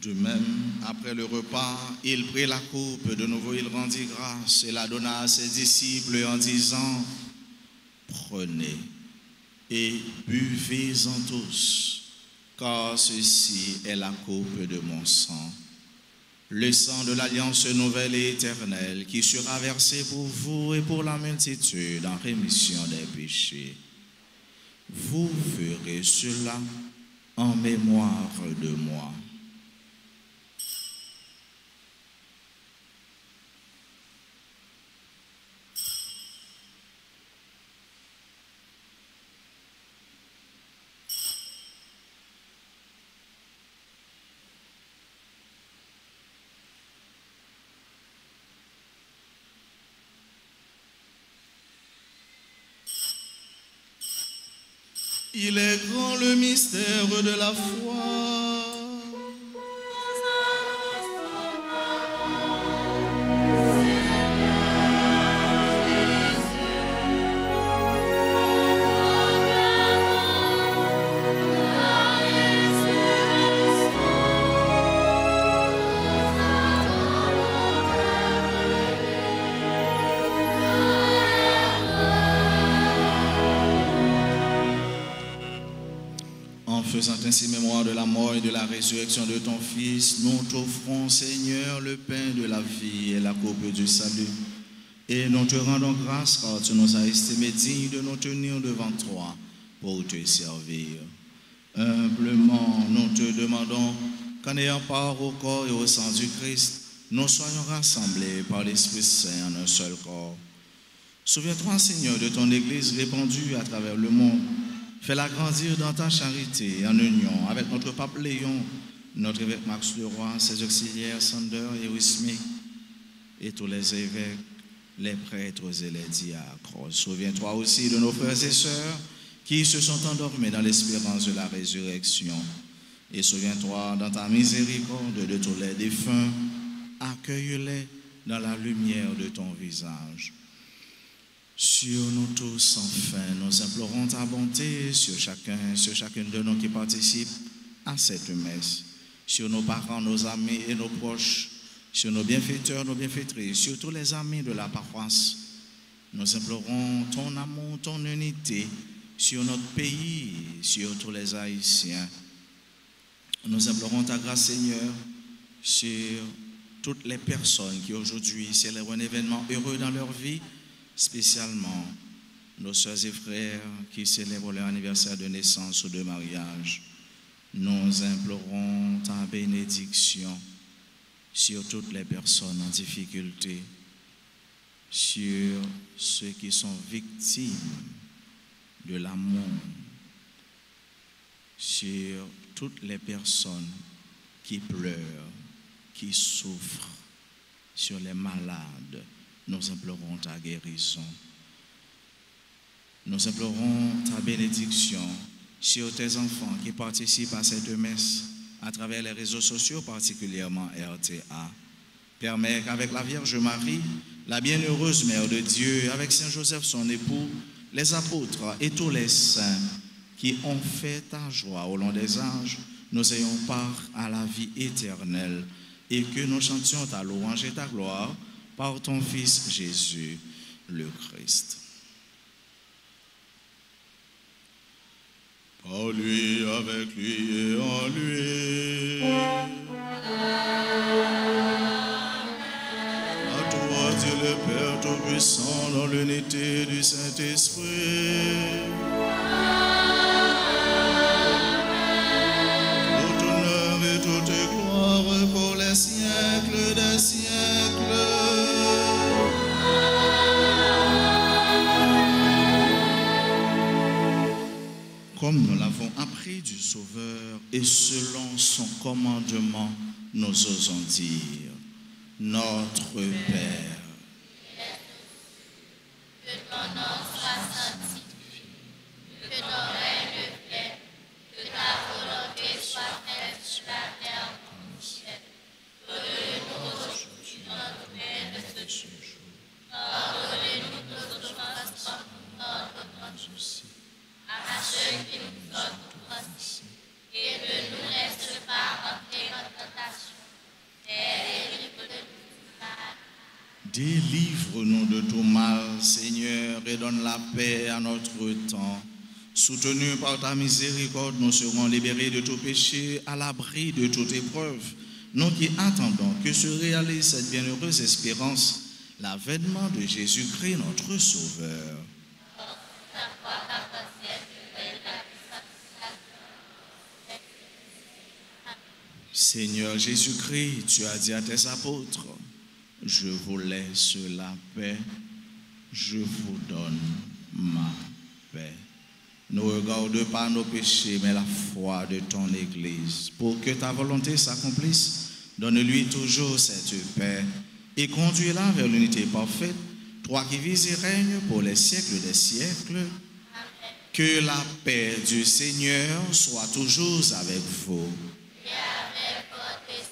De même, après le repas, il prit la coupe, de nouveau il rendit grâce et la donna à ses disciples en disant, « Prenez et buvez-en tous, car ceci est la coupe de mon sang, le sang de l'alliance nouvelle et éternelle qui sera versé pour vous et pour la multitude en rémission des péchés. Vous ferez cela en mémoire de moi. » Il est grand le mystère de la foi. Faisant ainsi mémoire de la mort et de la résurrection de ton Fils, nous t'offrons, Seigneur, le pain de la vie et la coupe du salut. Et nous te rendons grâce car tu nous as estimés dignes de nous tenir devant toi pour te servir. Humblement, nous te demandons qu'en ayant part au corps et au sang du Christ, nous soyons rassemblés par l'Esprit Saint en un seul corps. Souviens-toi, Seigneur, de ton Église répandue à travers le monde. Fais-la grandir dans ta charité, en union avec notre pape Léon, notre évêque Max Leroy, ses auxiliaires Sander et Wismik, et tous les évêques, les prêtres et les diacres. Souviens-toi aussi de nos frères et sœurs qui se sont endormis dans l'espérance de la résurrection. Et souviens-toi dans ta miséricorde de tous les défunts, accueille-les dans la lumière de ton visage. Sur nous tous, enfin, nous implorons ta bonté sur chacune de nous qui participent à cette messe, sur nos parents, nos amis et nos proches, sur nos bienfaiteurs, nos bienfaitrices, sur tous les amis de la paroisse. Nous implorons ton amour, ton unité sur notre pays, sur tous les Haïtiens. Nous implorons ta grâce, Seigneur, sur toutes les personnes qui aujourd'hui célèbrent un événement heureux dans leur vie, spécialement nos soeurs et frères qui célèbrent leur anniversaire de naissance ou de mariage. Nous implorons ta bénédiction sur toutes les personnes en difficulté, sur ceux qui sont victimes de l'amour, sur toutes les personnes qui pleurent, qui souffrent, sur les malades. Nous implorons ta guérison. Nous implorons ta bénédiction sur tes enfants qui participent à cette messe à travers les réseaux sociaux, particulièrement RTA. Permets qu'avec la Vierge Marie, la bienheureuse Mère de Dieu, avec Saint Joseph son époux, les apôtres et tous les saints qui ont fait ta joie au long des âges, nous ayons part à la vie éternelle et que nous chantions ta louange et ta gloire par ton Fils Jésus, le Christ. Par lui, avec lui et en lui. À toi, Dieu le Père Tout-Puissant, dans l'unité du Saint-Esprit. Tout honneur et toute gloire pour les siècles des siècles. Comme nous l'avons appris du Sauveur et selon son commandement, nous osons dire, notre Père, que ton nom soit sanctifié, que ton règne vienne, que ta volonté soit faite sur la terre comme au ciel. Donne-nous aujourd'hui notre pain de ce jour. Pardonnez-nous nos offenses comme nous pardonnons aussi à ceux qui nous ont offensés. Et ne nous laisse pas entrer en tentation, mais délivre-nous du mal. délivre-nous de tout mal, Seigneur, et donne la paix à notre temps. Soutenus par ta miséricorde, nous serons libérés de tout péché, à l'abri de toute épreuve. Nous qui attendons que se réalise cette bienheureuse espérance, l'avènement de Jésus-Christ, notre Sauveur. Seigneur Jésus-Christ, tu as dit à tes apôtres, je vous laisse la paix, je vous donne ma paix. Ne regarde pas nos péchés, mais la foi de ton Église. Pour que ta volonté s'accomplisse, donne-lui toujours cette paix et conduis-la vers l'unité parfaite, toi qui vis et règnes pour les siècles des siècles. Amen. Que la paix du Seigneur soit toujours avec vous. Et avec votre esprit.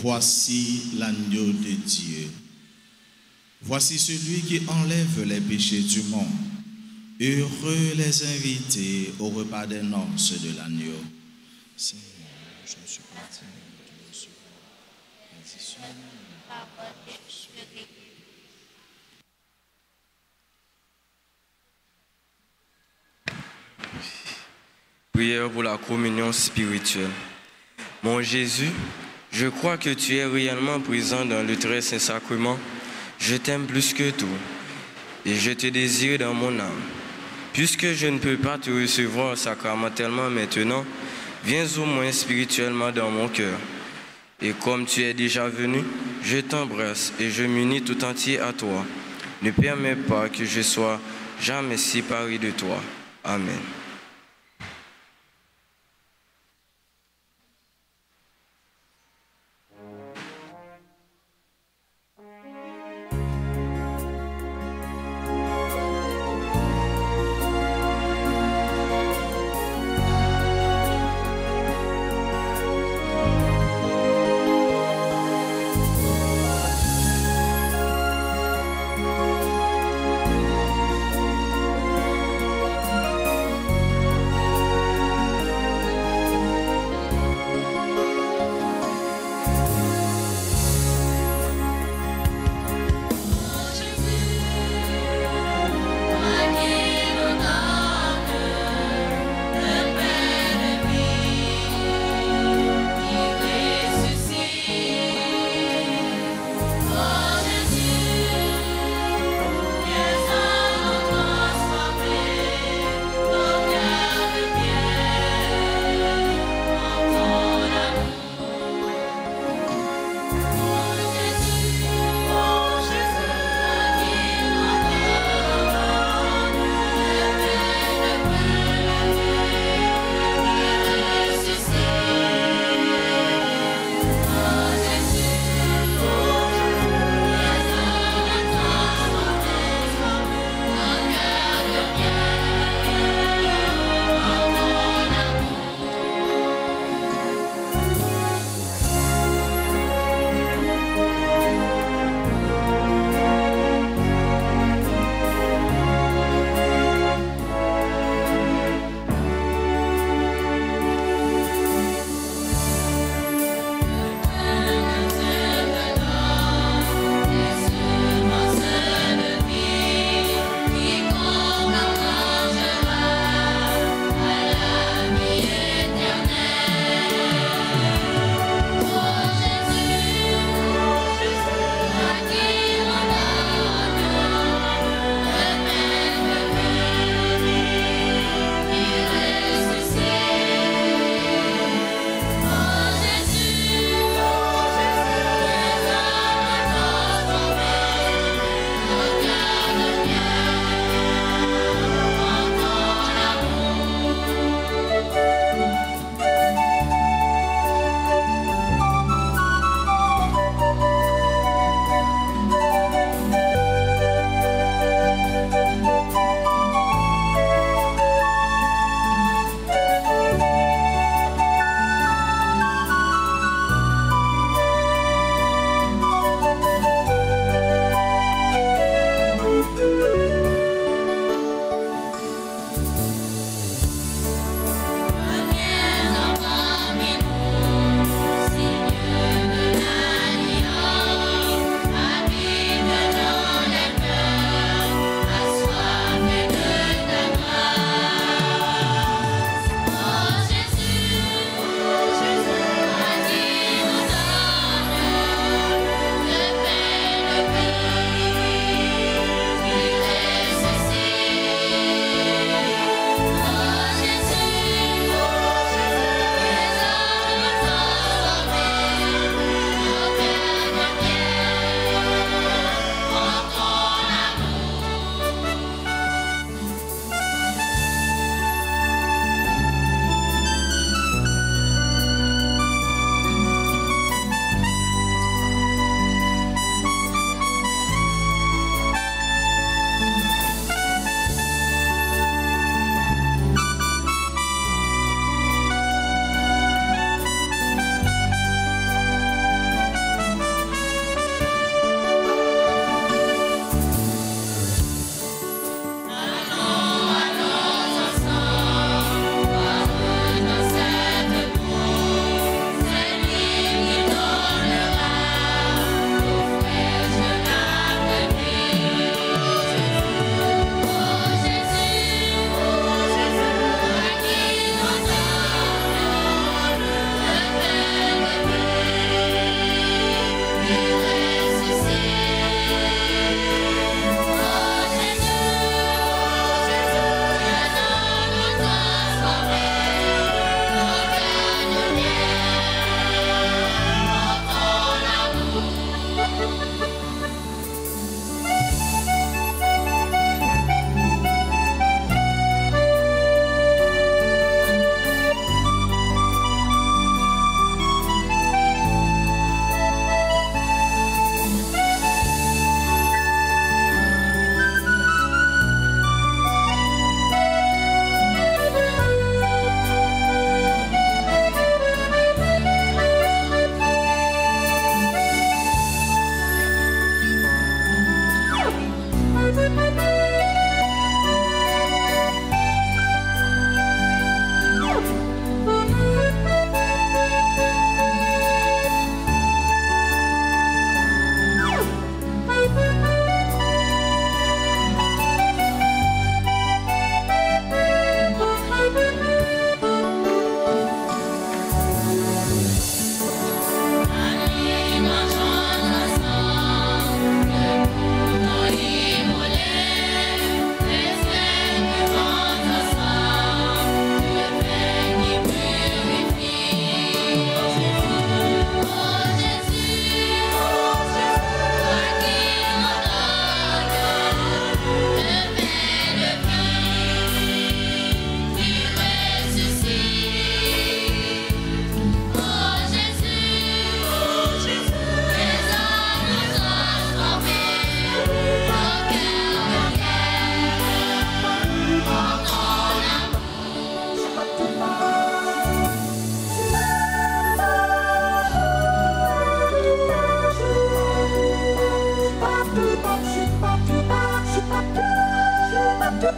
Voici l'agneau de Dieu. Voici celui qui enlève les péchés du monde. Heureux les invités au repas des noces de l'agneau. Seigneur, je ne suis pas digne de recevoir Prière pour la communion spirituelle. Mon Jésus, je crois que tu es réellement présent dans le très saint sacrement. Je t'aime plus que tout et je te désire dans mon âme. Puisque je ne peux pas te recevoir sacramentellement maintenant, viens au moins spirituellement dans mon cœur. Et comme tu es déjà venu, je t'embrasse et je m'unis tout entier à toi. Ne permets pas que je sois jamais séparé de toi. Amen.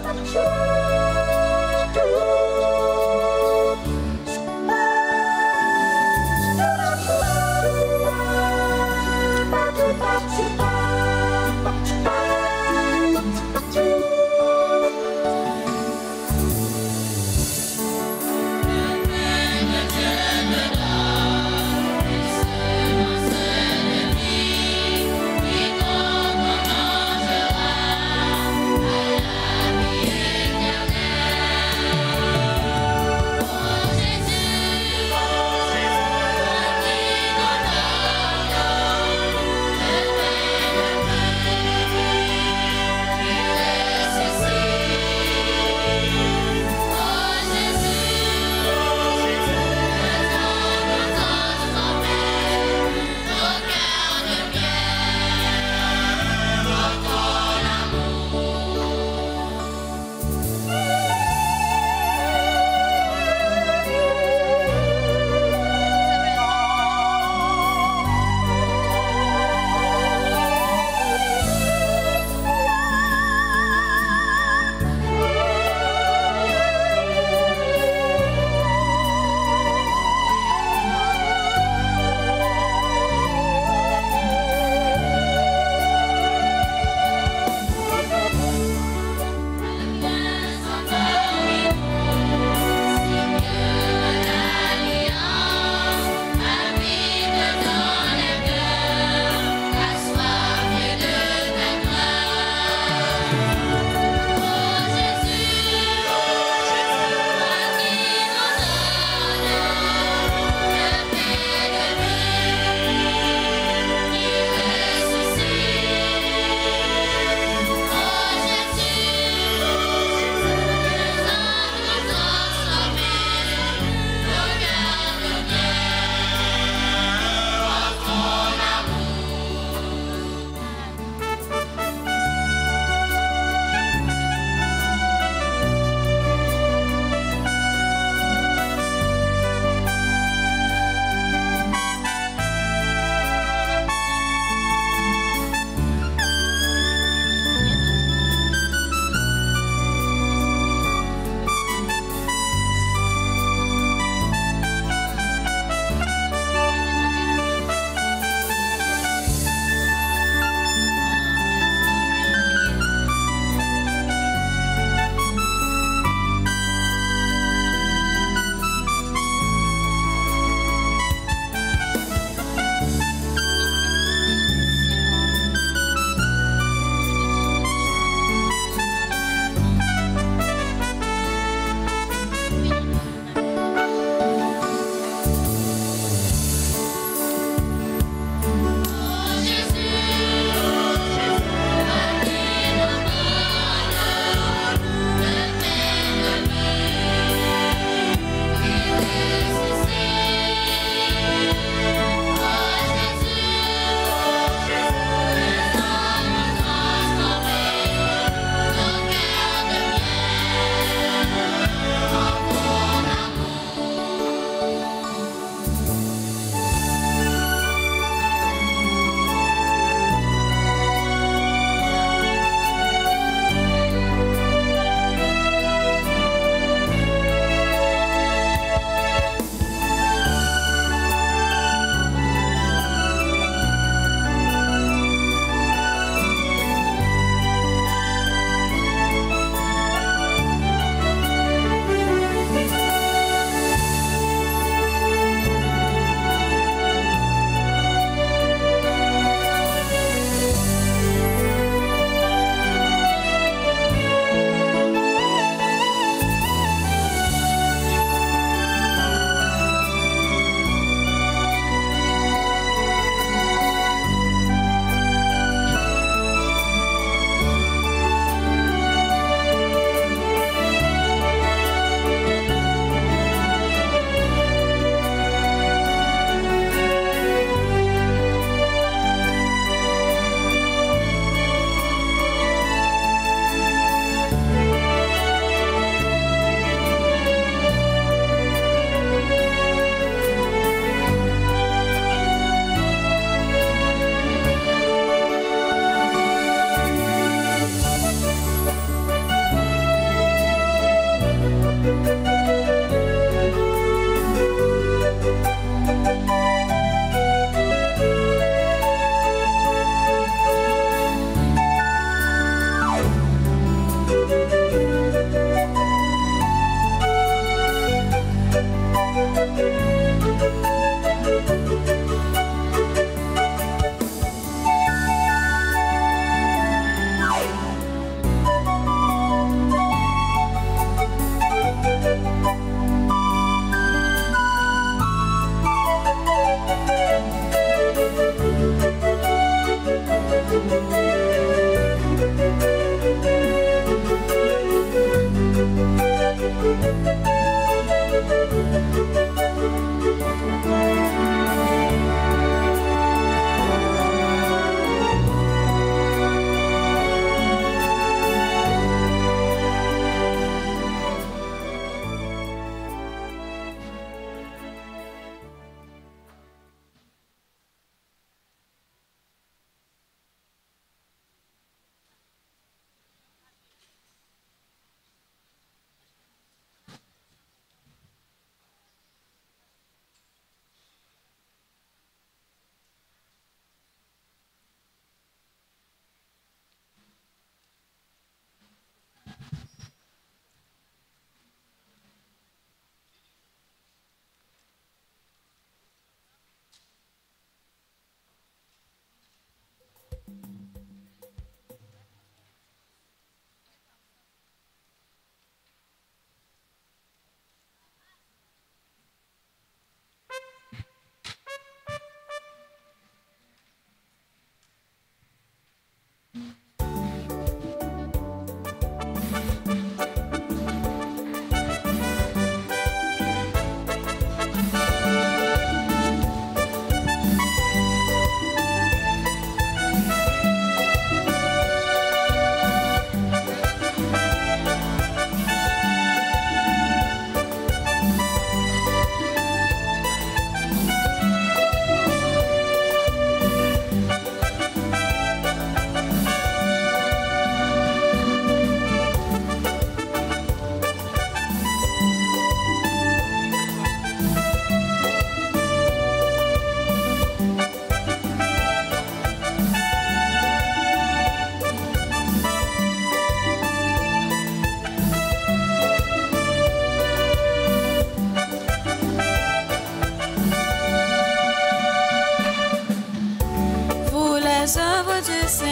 Yeah.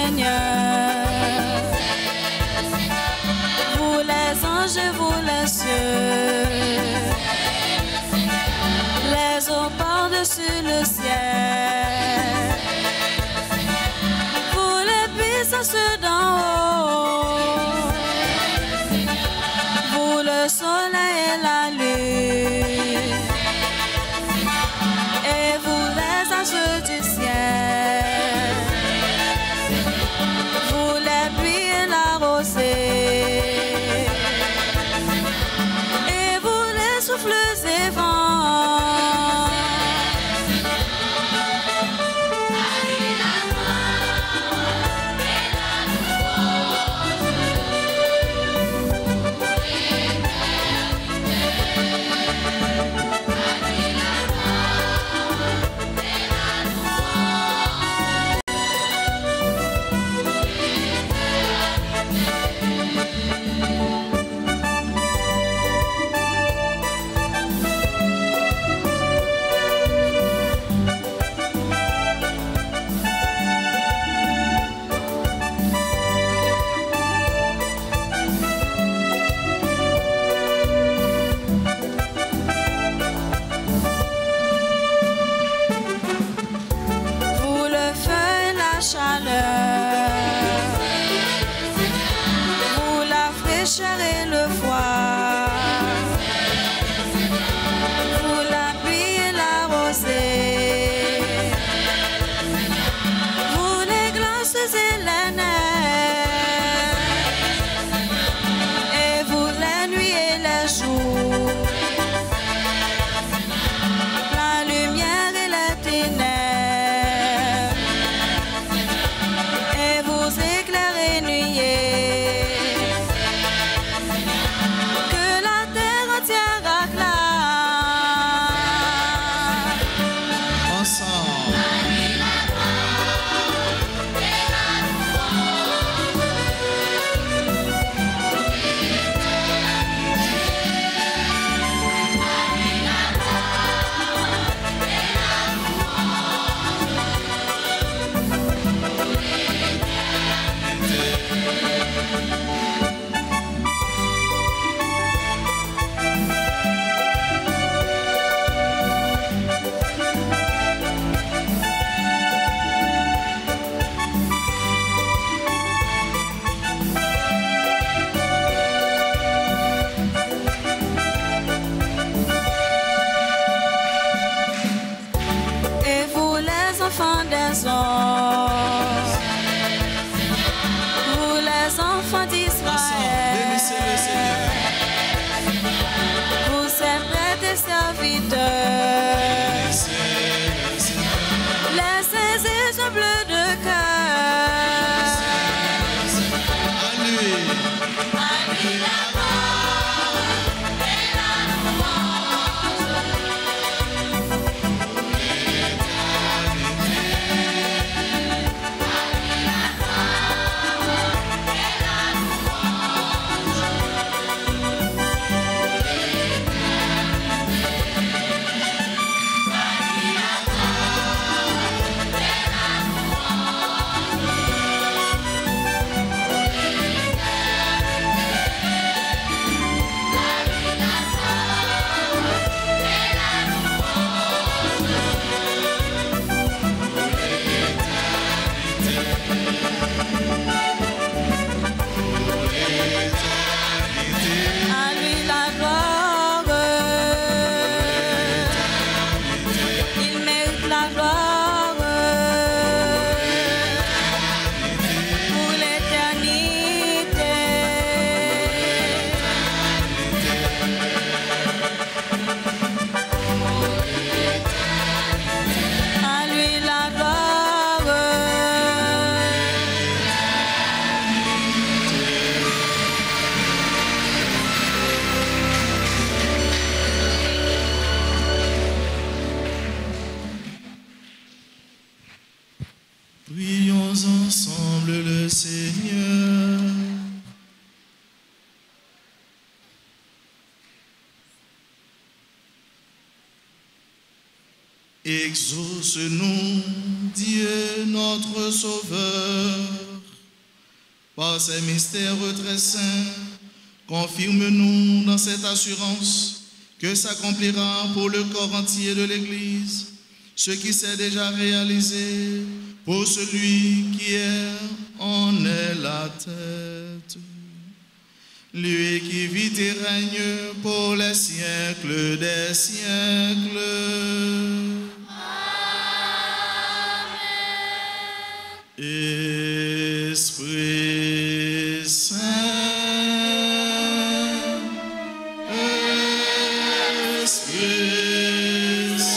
Seigneur. Vous les anges, vous les cieux, les eaux par-dessus le ciel, vous les puissances d'en haut, vous le soleil et la lune, et vous les astres du ciel, vous les pluies et la rosée, et vous les souffles et vents. Vous le feu et la chaleur, vous la fraîcheur et le froid, vous la pluie et la rosée, vous les glaces et les neiges, et vous les nuits et les jours, la lumière et les ténèbres, et vous éclairez nuée, que la terre entière acclame. Ensemble. Et vous les enfants des hommes, vous les enfants Ensemble. Bénissez le d'Israël, Seigneur. vous êtes prêtres et serviteurs, Bénissez le Seigneur. les saints et humbles de cœur. À lui. À lui la gloire, il mérite la gloire pour l'éternité. À lui la gloire. Prions ensemble le Seigneur. Exauce-nous, Dieu notre Sauveur, par ces mystères très saints, confirme-nous dans cette assurance que s'accomplira pour le corps entier de l'Église ce qui s'est déjà réalisé pour celui qui en est la tête. Lui qui vit et règne pour les siècles des siècles. Esprit Saint, Esprit Saint.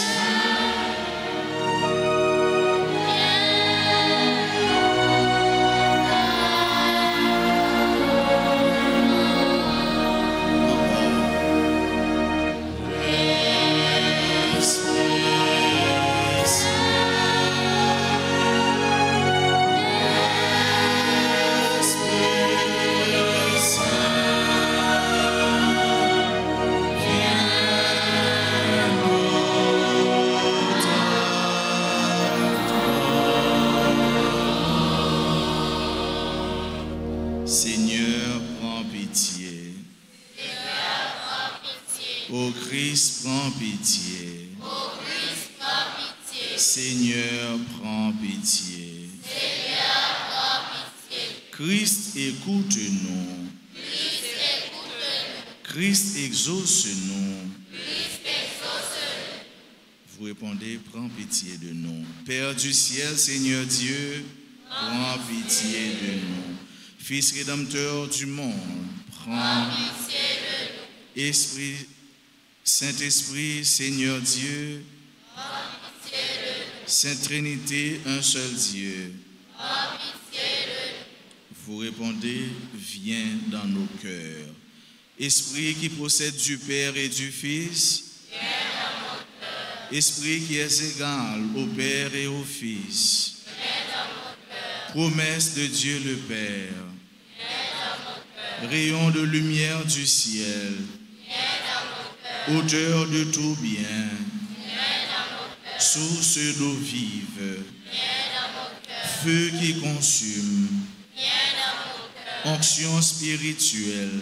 Seigneur, prends pitié. Ô Christ, prends pitié. Seigneur, prends pitié. Christ, écoute-nous. Christ, exauce-nous. Vous répondez, prends pitié de nous. Père du ciel, Seigneur Dieu, prends pitié de nous. Fils rédempteur du monde, prends pitié de nous. Esprit, Saint-Esprit, Seigneur Dieu, prends pitié de nous. Sainte Trinité, un seul Dieu, prends pitié de nous. Vous répondez, viens dans nos cœurs. Esprit qui procède du Père et du Fils, viens dans nos cœurs. Esprit qui est égal au Père et au Fils, viens dans nos cœurs. Promesse de Dieu le Père, rayon de lumière du ciel, auteur de tout bien, source d'eau vive, feu qui consume, onction spirituelle.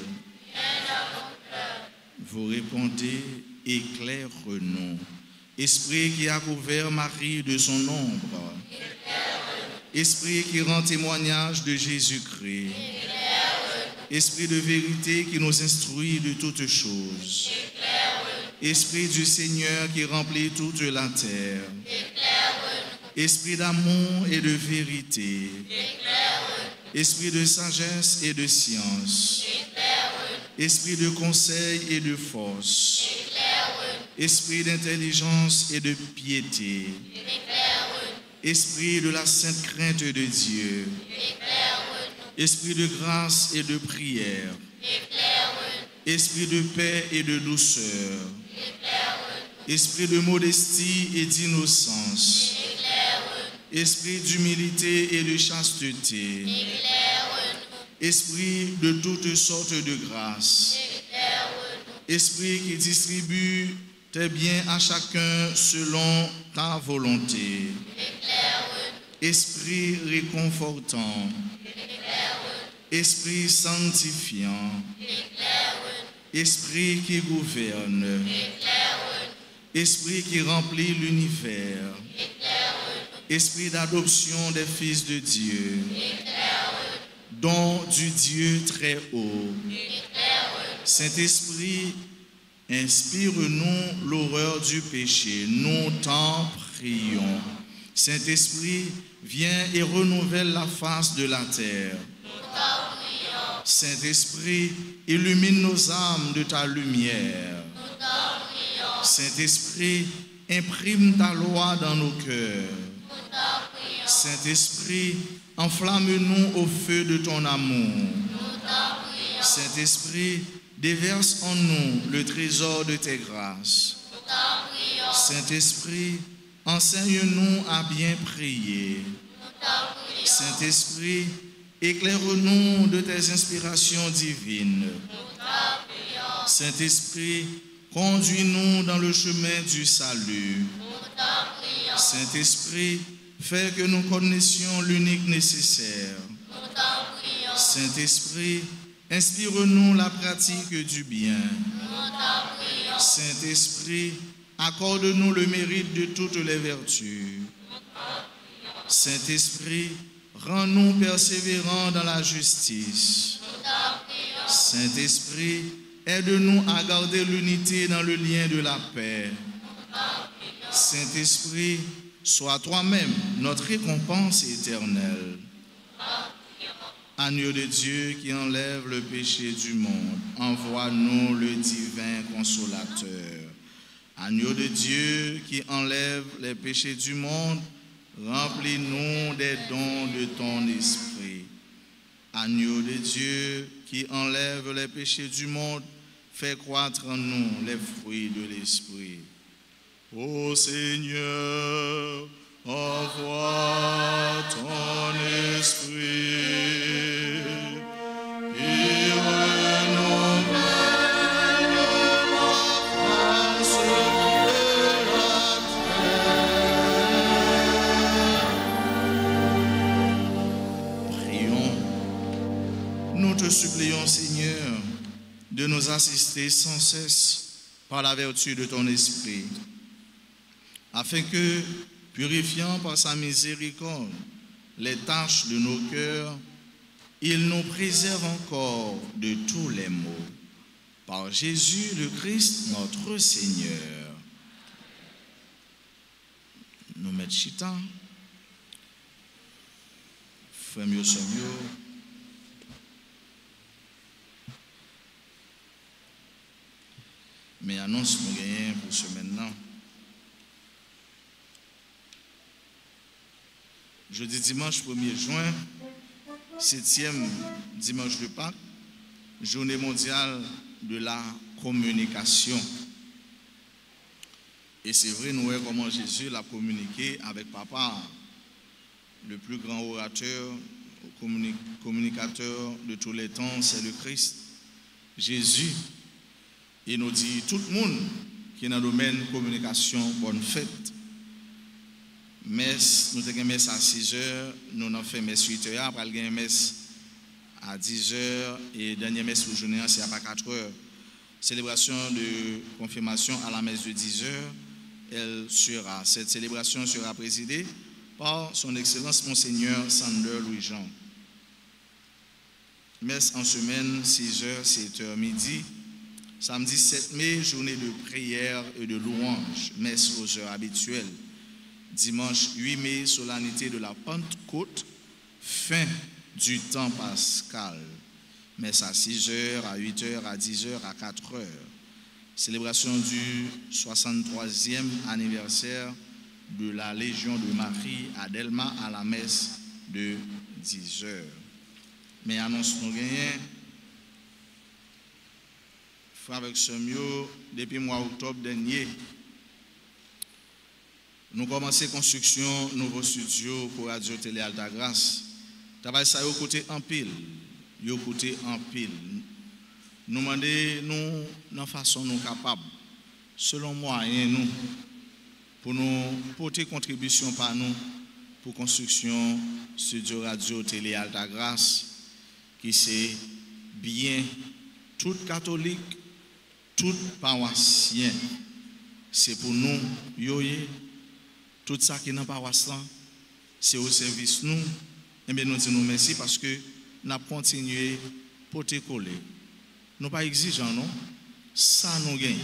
Vous répondez, éclaire-nous. Esprit qui a couvert Marie de son ombre, Esprit qui rend témoignage de Jésus-Christ, Esprit de vérité qui nous instruit de toutes choses. Esprit du Seigneur qui remplit toute la terre. Esprit d'amour et de vérité. Esprit de sagesse et de science. Esprit de conseil et de force. Esprit d'intelligence et de piété. Esprit de la sainte crainte de Dieu. Esprit de grâce et de prière. Esprit de paix et de douceur. Esprit de modestie et d'innocence. Esprit d'humilité et de chasteté. Esprit de toutes sortes de grâces. Esprit qui distribue tes biens à chacun selon ta volonté. Esprit réconfortant. Esprit sanctifiant, Esprit qui gouverne, Esprit qui remplit l'univers, Esprit d'adoption des fils de Dieu, don du Dieu très haut. Saint-Esprit, inspire-nous l'horreur du péché, nous t'en prions. Saint-Esprit, viens et renouvelle la face de la terre. Saint-Esprit, illumine nos âmes de ta lumière. Saint-Esprit, imprime ta loi dans nos cœurs. Saint-Esprit, enflamme-nous au feu de ton amour. Saint-Esprit, déverse en nous le trésor de tes grâces. Saint-Esprit, enseigne-nous à bien prier. Saint-Esprit, éclaire-nous de tes inspirations divines. Saint-Esprit, conduis-nous dans le chemin du salut. Saint-Esprit, fais que nous connaissions l'unique nécessaire. Saint-Esprit, inspire-nous la pratique du bien. Saint-Esprit, accorde-nous le mérite de toutes les vertus. Saint-Esprit, rends-nous persévérants dans la justice. Saint-Esprit, aide-nous à garder l'unité dans le lien de la paix. Saint-Esprit, sois toi-même notre récompense éternelle. Agneau de Dieu qui enlève le péché du monde, envoie-nous le divin consolateur. Agneau de Dieu qui enlève les péchés du monde, remplis-nous des dons de ton esprit. Agneau de Dieu qui enlève les péchés du monde, fais croître en nous les fruits de l'esprit. Ô Seigneur, envoie ton esprit et renouvelle la face de la terre. Prions. Nous te supplions, Seigneur, de nous assister sans cesse par la vertu de ton esprit, afin que, purifiant par sa miséricorde les taches de nos cœurs, il nous préserve encore de tous les maux. Par Jésus le Christ, notre Seigneur. Nous mettons chita. Frère mieux, mais annonce nous gagnons pour ce maintenant. Jeudi dimanche 1er juin, 7e dimanche de Pâques, journée mondiale de la communication. Et c'est vrai, nous voyons comment Jésus l'a communiqué avec Papa, le plus grand orateur, communicateur de tous les temps, c'est le Christ. Jésus, il nous dit, tout le monde qui est dans le domaine de communication, bonne fête. Messe, nous avons une messe à 6h, nous avons fait messe 8h, après nous avons une messe à 10h et dernière messe pour journée, c'est à 4h. Célébration de confirmation à la messe de 10h, cette célébration sera présidée par son Excellence Monseigneur Sander Louis-Jean. Messe en semaine, 6h, 7h midi. Samedi 7 mai, journée de prière et de louange, messe aux heures habituelles. Dimanche 8 mai, solennité de la Pentecôte, fin du temps pascal. Messe à 6h, à 8h, à 10h, à 4h. Célébration du 63e anniversaire de la Légion de Marie à Delma à la messe de 10h. Mais annonce nous gagnons. Frère avec Semio, depuis le mois d'octobre dernier, nous commençons la construction de nouveau studio pour Radio Télé Altagrace. Travail ça, côté en pile. Nous demandons nous façon nous capables, selon moyens nous, pour nous porter contribution par nous pour construction studio Radio Télé Altagrace, qui c'est bien tout catholique, tout paroissien. C'est pour nous, tout ça qui est dans la paroisse, c'est au service nous. Et bien nous disons merci parce que nous avons continué pour te coller. Nous ne sommes pas exigeants, non? Ça nous gagne.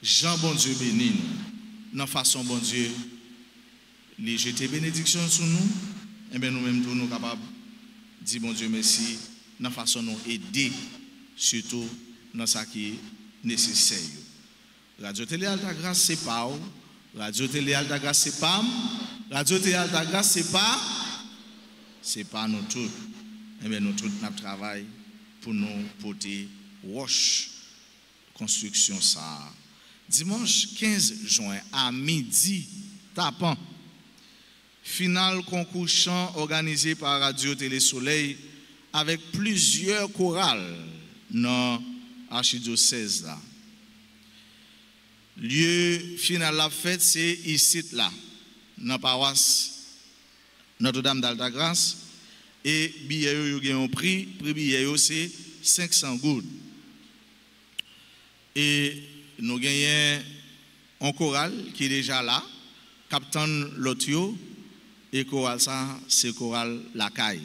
Jean, bon Dieu, béni nous. Dans façon, bon Dieu, les jeter bénédiction sur nous. Et bien nous-mêmes, nous sommes capables de dire, bon Dieu, merci. Dans façon, nous aider, surtout dans ce qui est nécessaire. Radio Télé Altagrace, c'est pas où. Radio Télé Altagrace, c'est pas. Radio Télé Altagrace, c'est pas nous tous. Eh bien, nous tous, nous travaillons pour nous porter wash construction ça. Dimanche 15 juin à midi, tapant, final concours chant organisé par Radio Télé Soleil avec plusieurs chorales dans l'archidiocèse là. Lieu final la fête, c'est ici là, dans la paroisse Notre-Dame d'Altagrace. Et billet yo gen un prix billet yo c'est 500 gouttes. Et nous gagnons un choral qui est déjà là, capitaine Lotio, et choral ça, c'est choral La Caille.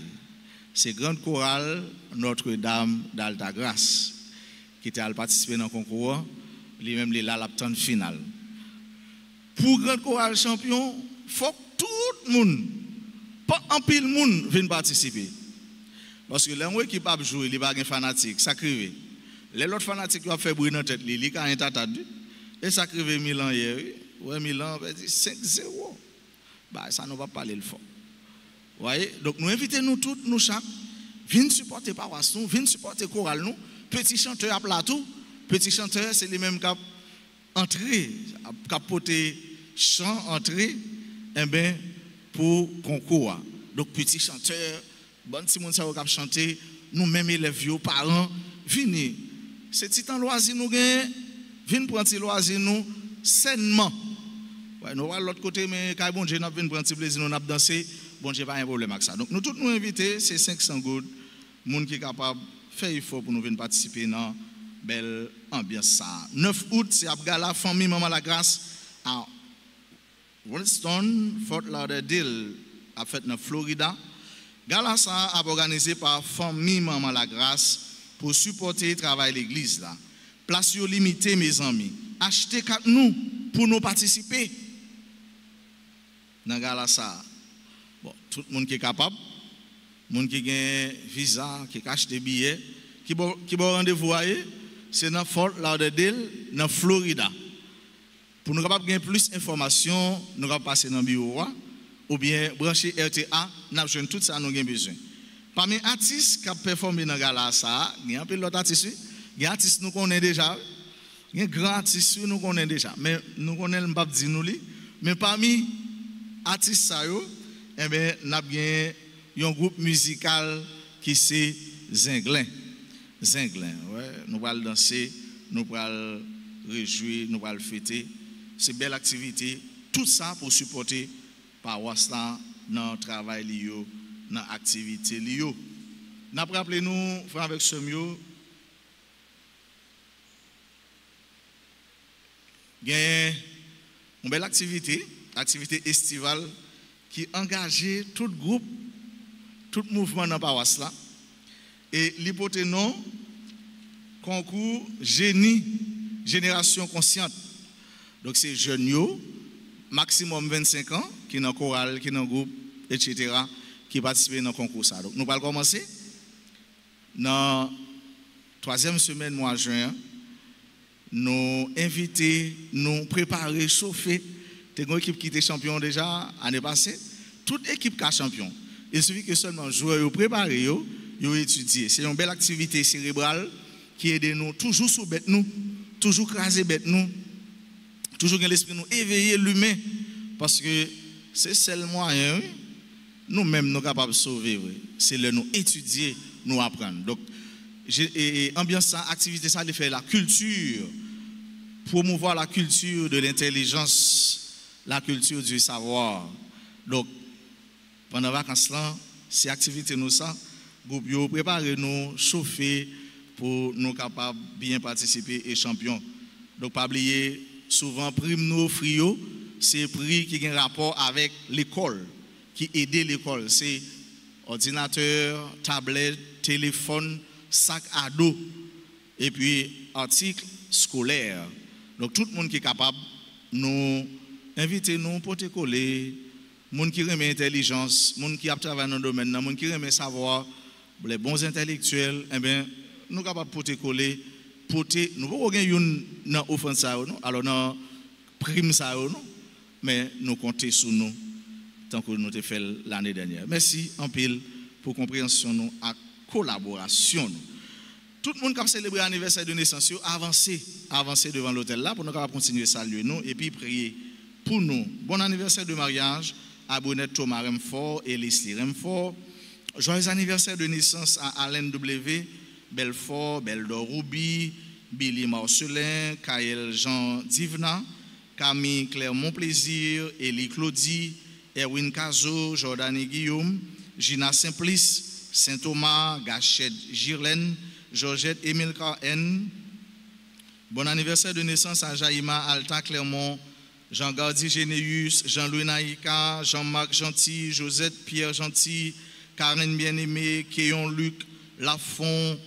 C'est grande chorale Notre-Dame d'Altagrace, qui était à participer dans le concours, lui-même il est là la finale. Pour grande chorale champion, il faut que tout le monde, pas un pile de monde, vienne participer. Parce que les équipes a joué, les bagues fanatiques, ça crive. Les autres fanatiques qui ont fait bruit dans la tête, ils ont entendu. Et ça crive Milan hier. Ouais, Milan, 5-0. Bah, ça ne va pas parler le fort. Vous voyez? Donc nous invitons nous tous, nous chaque, viens supporter paroisse nous, viens supporter chorale nous. Petit chanteur à plateau, petit chanteur, c'est les mêmes qui ont entré, qui ont porté chant, entré, eh bien, pour concours. Donc petit chanteur, bon si moun sa ou k'ap chanter, nous-mêmes élèves vieux parents, venez. C'est petit temps loisir nous gagne, venez prendre petit loisir nous sainement. Ouais, nous va l'autre côté mais quand bon Dieu n'a venir prendre petit plaisir nous n'a danser, bon Dieu pas un problème avec ça. Donc nous tous nous invités, c'est 500 gouttes, monde qui est capable faire effort pour nous venir participer dans belle ambiance ça. 9 août c'est Abgala famille Maman la Grâce à Winston Fort Lauderdale a fait dans Florida. Gala ça a organisé par famille Maman la Grâce pour supporter le travail de l'église là. Place limitée mes amis. Achetez carte nous pour nous participer. Dans gala ça. Bon, tout le monde qui est capable, monde qui a visa, qui a acheté billets, qui a rendez-vous c'est dans Fort Lauderdale, dans Florida. Pour nous capable gagner plus d'informations, nous allons passer dans le bureau ou bien brancher RTA, nous avons tout ça nous avons besoin. Parmi les artistes qui ont performé dans le gala, il y a un peu d'autres artistes. Il y a des artistes nous connaissons déjà. Il y a des grands artistes nous connaissons déjà. Mais nous connaissons pas dire nous mais parmi les artistes, eh bien, nous avons un groupe musical qui c'est Zinglin. Zinglin, ouais. Nous allons danser, nous allons réjouir, nous allons fêter. C'est une belle activité. Tout ça pour supporter par Wasta dans le travail lié, dans l'activité liée. Nous avons rappelé nous, frère avec ce mieux, il y a une belle activité estivale qui engage tout groupe, tout mouvement dans la paroisse là. Et l'hypothèse non, concours génération consciente. Donc c'est jeunes, maximum 25 ans, qui dans chorale, qui dans groupe, etc., qui participent dans le concours. Ça. Donc nous allons commencer dans la 3e semaine mois de juin. Nous inviter, nous préparer, chauffer. Tu as une équipe qui était champion déjà l'année passée. Toute équipe qui est champion. Il suffit que seulement joueurs préparés, ils étudier. C'est une belle activité cérébrale qui aide nous toujours sous bête nous, toujours craser bête nous, toujours dans l'esprit nous éveiller l'humain parce que c'est seul moyen nous-mêmes nous capables de sauver. C'est le nous étudier, nous apprendre. Donc ambiance ça, activité ça, il fait la culture, promouvoir la culture de l'intelligence, la culture du savoir. Donc pendant les vacances là, ces activités nous ça, groupe yo préparer nous, chauffer pour nous capables bien participer et champion. Donc pas oublier souvent prime nous frio, c'est prix qui a un rapport avec l'école, qui aide l'école, c'est ordinateur, tablette, téléphone, sac à dos et puis articles scolaires. Donc tout le monde qui est capable nous inviter nous pour te coller, monde qui remet intelligence, monde qui a travaillé dans le domaine, monde qui remet savoir, les bons intellectuels, eh bien nous capables pour te coller, pour te nous pas gagner une dans offense ça non, alors dans prime ça non, mais nous compter sur nous tant que nous te fait l'année dernière. Merci en pile pour compréhension nous à collaboration. Tout le monde qui a célébré l'anniversaire de naissance, avancer devant l'hôtel là pour nous continuer à saluer nous et puis prier pour nous. Bon anniversaire de mariage à Brunette Thomas Remfort et Leslie Remfort. Joyeux anniversaire de naissance à Alain W. Belfort, Beldor Roubi, Billy Marcelin, Kael Jean Divna, Camille Clermont Plaisir, Elie Claudie, Erwin Cazo, Jordanie Guillaume, Gina Simplice, Saint-Thomas, Gachette Girlaine, Georgette Émile N. Bon anniversaire de naissance à Jaïma Alta Clermont, Jean-Gardi Généus, Jean-Louis Naïka, Jean-Marc Gentil, Josette Pierre Gentil, Karen Bien-Aimé, Kéon Luc, Lafont,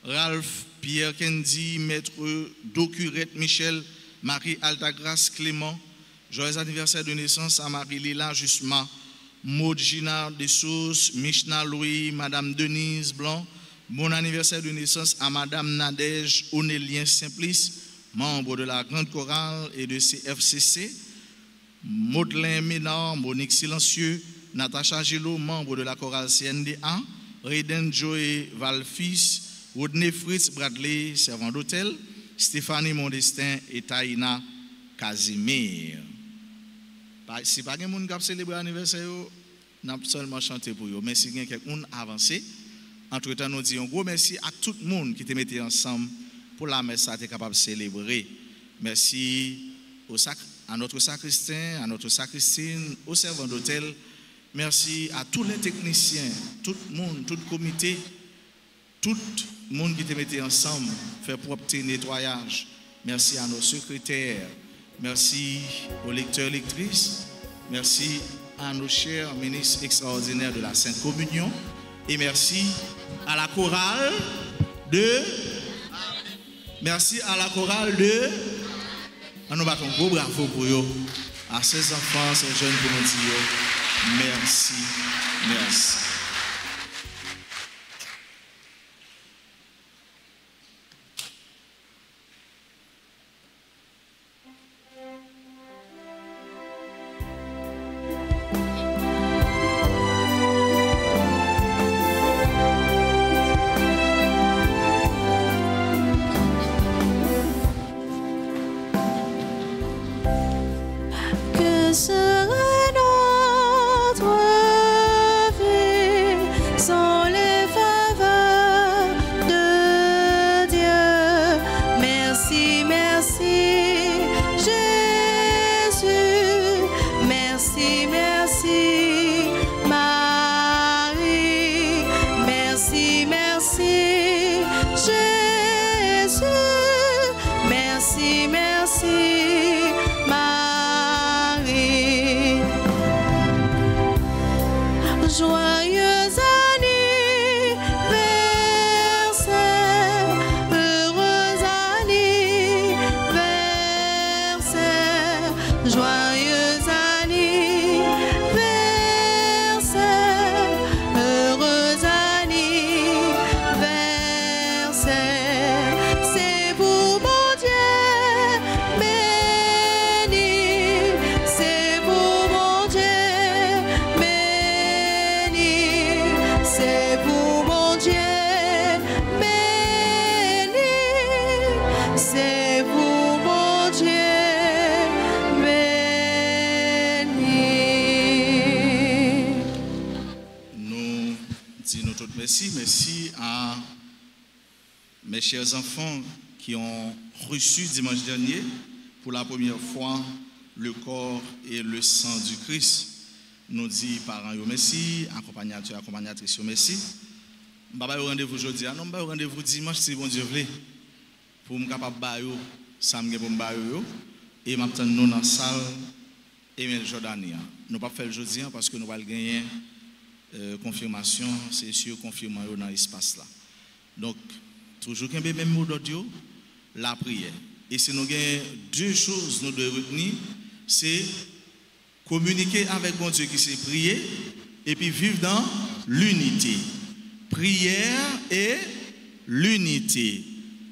Ralph Pierre Kendi, Maître Docurette Michel, Marie Altagrace Clément. Joyeux anniversaire de naissance à Marie-Lila Jusma, Maud Gina Dessous, Michna Louis, Madame Denise Blanc. Bon anniversaire de naissance à Madame Nadège Onélien Simplice, membre de la Grande Chorale et de CFCC. Maudelin Ménard, Monique Silencieux, Natacha Gillot, membre de la chorale CNDA. Reden Joey Valfils, Rodney Fritz Bradley, servant d'hôtel. Stéphanie Mondestin et Taïna Casimir. Si pas quelqu'un qui a célébré l'anniversaire, nous avons seulement chanté pour eux. Mais si quelqu'un a avancé, entre-temps, nous disons un gros merci à tout le monde qui te mettait ensemble pour la messe à être capable de célébrer. Merci à notre sacristain, à notre sacristine, aux servants d'hôtel. Merci à tous les techniciens, tout le monde, tout le comité, tout le monde qui te mettait ensemble, faire propreté, nettoyage. Merci à nos secrétaires. Merci aux lecteurs, lectrices. Merci à nos chers ministres extraordinaires de la Sainte Communion. Et merci à la chorale de... Merci à la chorale de... Nous battons un gros bravo pour eux. À ces enfants, ces jeunes pour nous dire merci, merci. Merci à mes chers enfants qui ont reçu dimanche dernier pour la première fois le corps et le sang du Christ. Nous disons parents merci, accompagnateurs, accompagnatrices merci. Je vais vous rendez-vous aujourd'hui, non, je vais vous rendez-vous dimanche si bon Dieu veut pour me capable de samedi pour me et m'attendre nous dans la salle Emile Jordania. Nous ne pas faire aujourd'hui parce que nous allons gagner confirmation, c'est sûr, confirmation dans l'espace là. Donc, toujours qu'il y ait même mot d'audio, la prière. Et si nous avons deux choses nous devons retenir, c'est communiquer avec mon Dieu qui s'est prié et puis vivre dans l'unité. Prière et l'unité.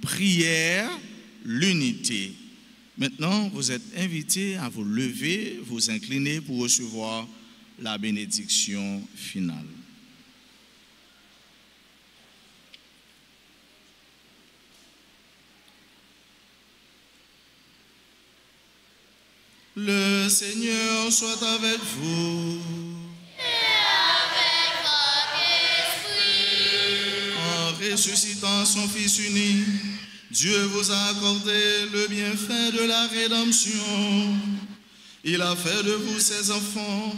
Prière, l'unité. Maintenant, vous êtes invités à vous lever, vous incliner pour recevoir la bénédiction finale. Le Seigneur soit avec vous. Et avec votre esprit. En ressuscitant son Fils unique, Dieu vous a accordé le bienfait de la rédemption. Il a fait de vous ses enfants,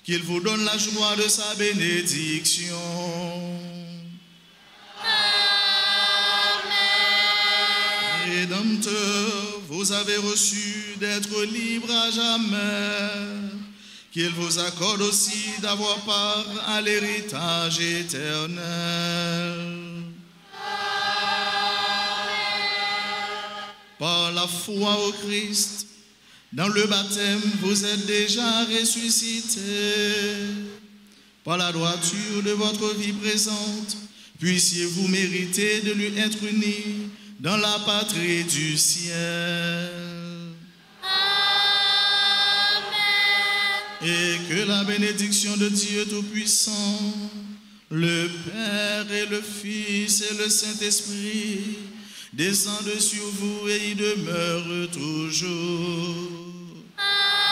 qu'il vous donne la joie de sa bénédiction. Rédempteur, vous avez reçu d'être libre à jamais, qu'il vous accorde aussi d'avoir part à l'héritage éternel. Par la foi au Christ, dans le baptême, vous êtes déjà ressuscités. Par la droiture de votre vie présente, puissiez-vous mériter de lui être unis dans la patrie du ciel. Amen. Et que la bénédiction de Dieu Tout-Puissant, le Père et le Fils et le Saint-Esprit, descendent sur vous et y demeurent toujours. Amen.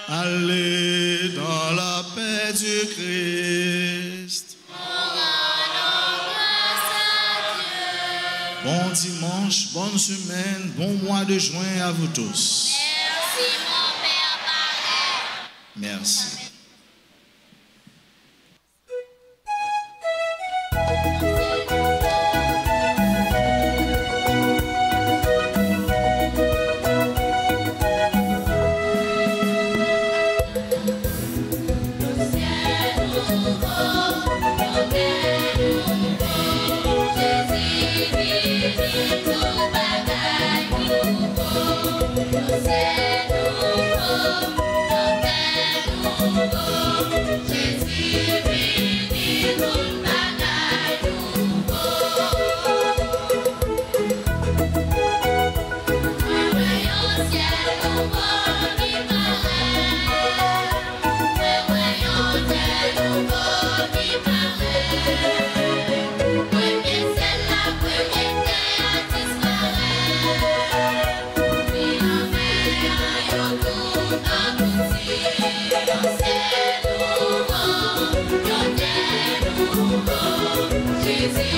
Allez dans la paix du Christ. Bon dimanche, bonne semaine, bon mois de juin à vous tous. Merci mon Père Parrain. Merci. Jésus,